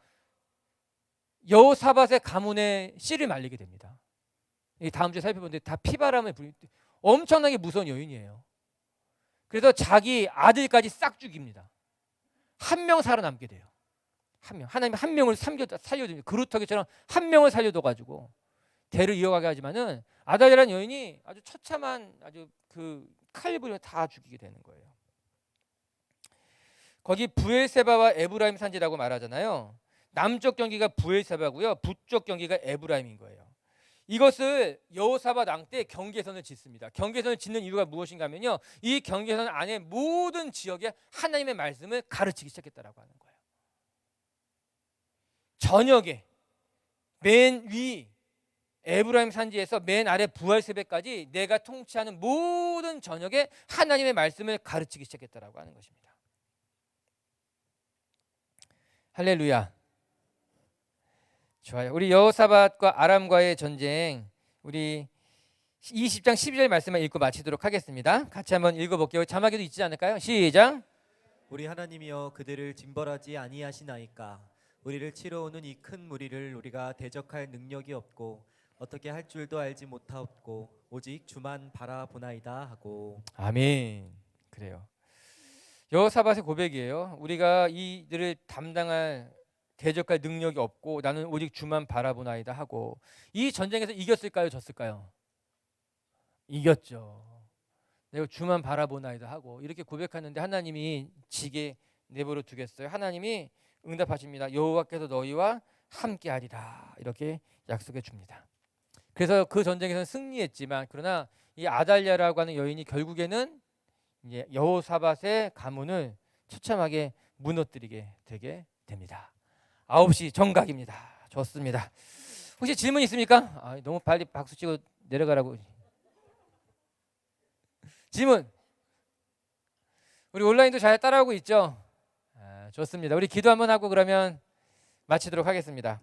여호사밧의 가문의 씨를 말리게 됩니다. 이 다음 주에 살펴보는데 다 피바람을 엄청나게 무서운 여인이에요. 그래서 자기 아들까지 싹 죽입니다. 한 명 살아남게 돼요. 한 명. 하나님이 한 명을 살려줍니다. 그루터기처럼 한 명을 살려둬가지고 대를 이어가게 하지만은 아달랴라는 여인이 아주 처참한 아주 그 칼부를 다 죽이게 되는 거예요. 거기 부엘세바와 에브라임 산지라고 말하잖아요. 남쪽 경기가 부엘세바고요, 북쪽 경기가 에브라임인 거예요. 이것을 여호사밧 왕 때 경계선을 짓습니다. 경계선을 짓는 이유가 무엇인가 하면요, 이 경계선 안에 모든 지역에 하나님의 말씀을 가르치기 시작했다라고 하는 거예요. 저녁에 맨 위 에브라임 산지에서 맨 아래 부엘세바까지 내가 통치하는 모든 저녁에 하나님의 말씀을 가르치기 시작했다라고 하는 것입니다. 할렐루야. 좋아요. 우리 여호사밧과 아람과의 전쟁, 우리 20장 12절 말씀만 읽고 마치도록 하겠습니다. 같이 한번 읽어볼게요. 자막에도 있지 않을까요? 시작. 우리 하나님이여 그들을 징벌하지 아니하시나이까. 우리를 치러 오는 이 큰 무리를 우리가 대적할 능력이 없고 어떻게 할 줄도 알지 못하옵고 오직 주만 바라보나이다 하고. 아멘. 그래요. 여호사밧의 고백이에요. 우리가 이들을 대적할 능력이 없고 나는 오직 주만 바라보나이다 하고. 이 전쟁에서 이겼을까요? 졌을까요? 이겼죠. 내가 주만 바라보나이다 하고 이렇게 고백하는데 하나님이 지게 내버려 두겠어요? 하나님이 응답하십니다. 여호와께서 너희와 함께하리라, 이렇게 약속해 줍니다. 그래서 그 전쟁에서는 승리했지만, 그러나 이 아달랴라고 하는 여인이 결국에는 이제 여호사밧의 가문을 처참하게 무너뜨리게 되게 됩니다. 9시 정각입니다. 좋습니다. 혹시 질문 있습니까? 너무 빨리 박수 치고 내려가라고. 질문. 우리 온라인도 잘 따라오고 있죠? 좋습니다. 우리 기도 한번 하고 그러면 마치도록 하겠습니다.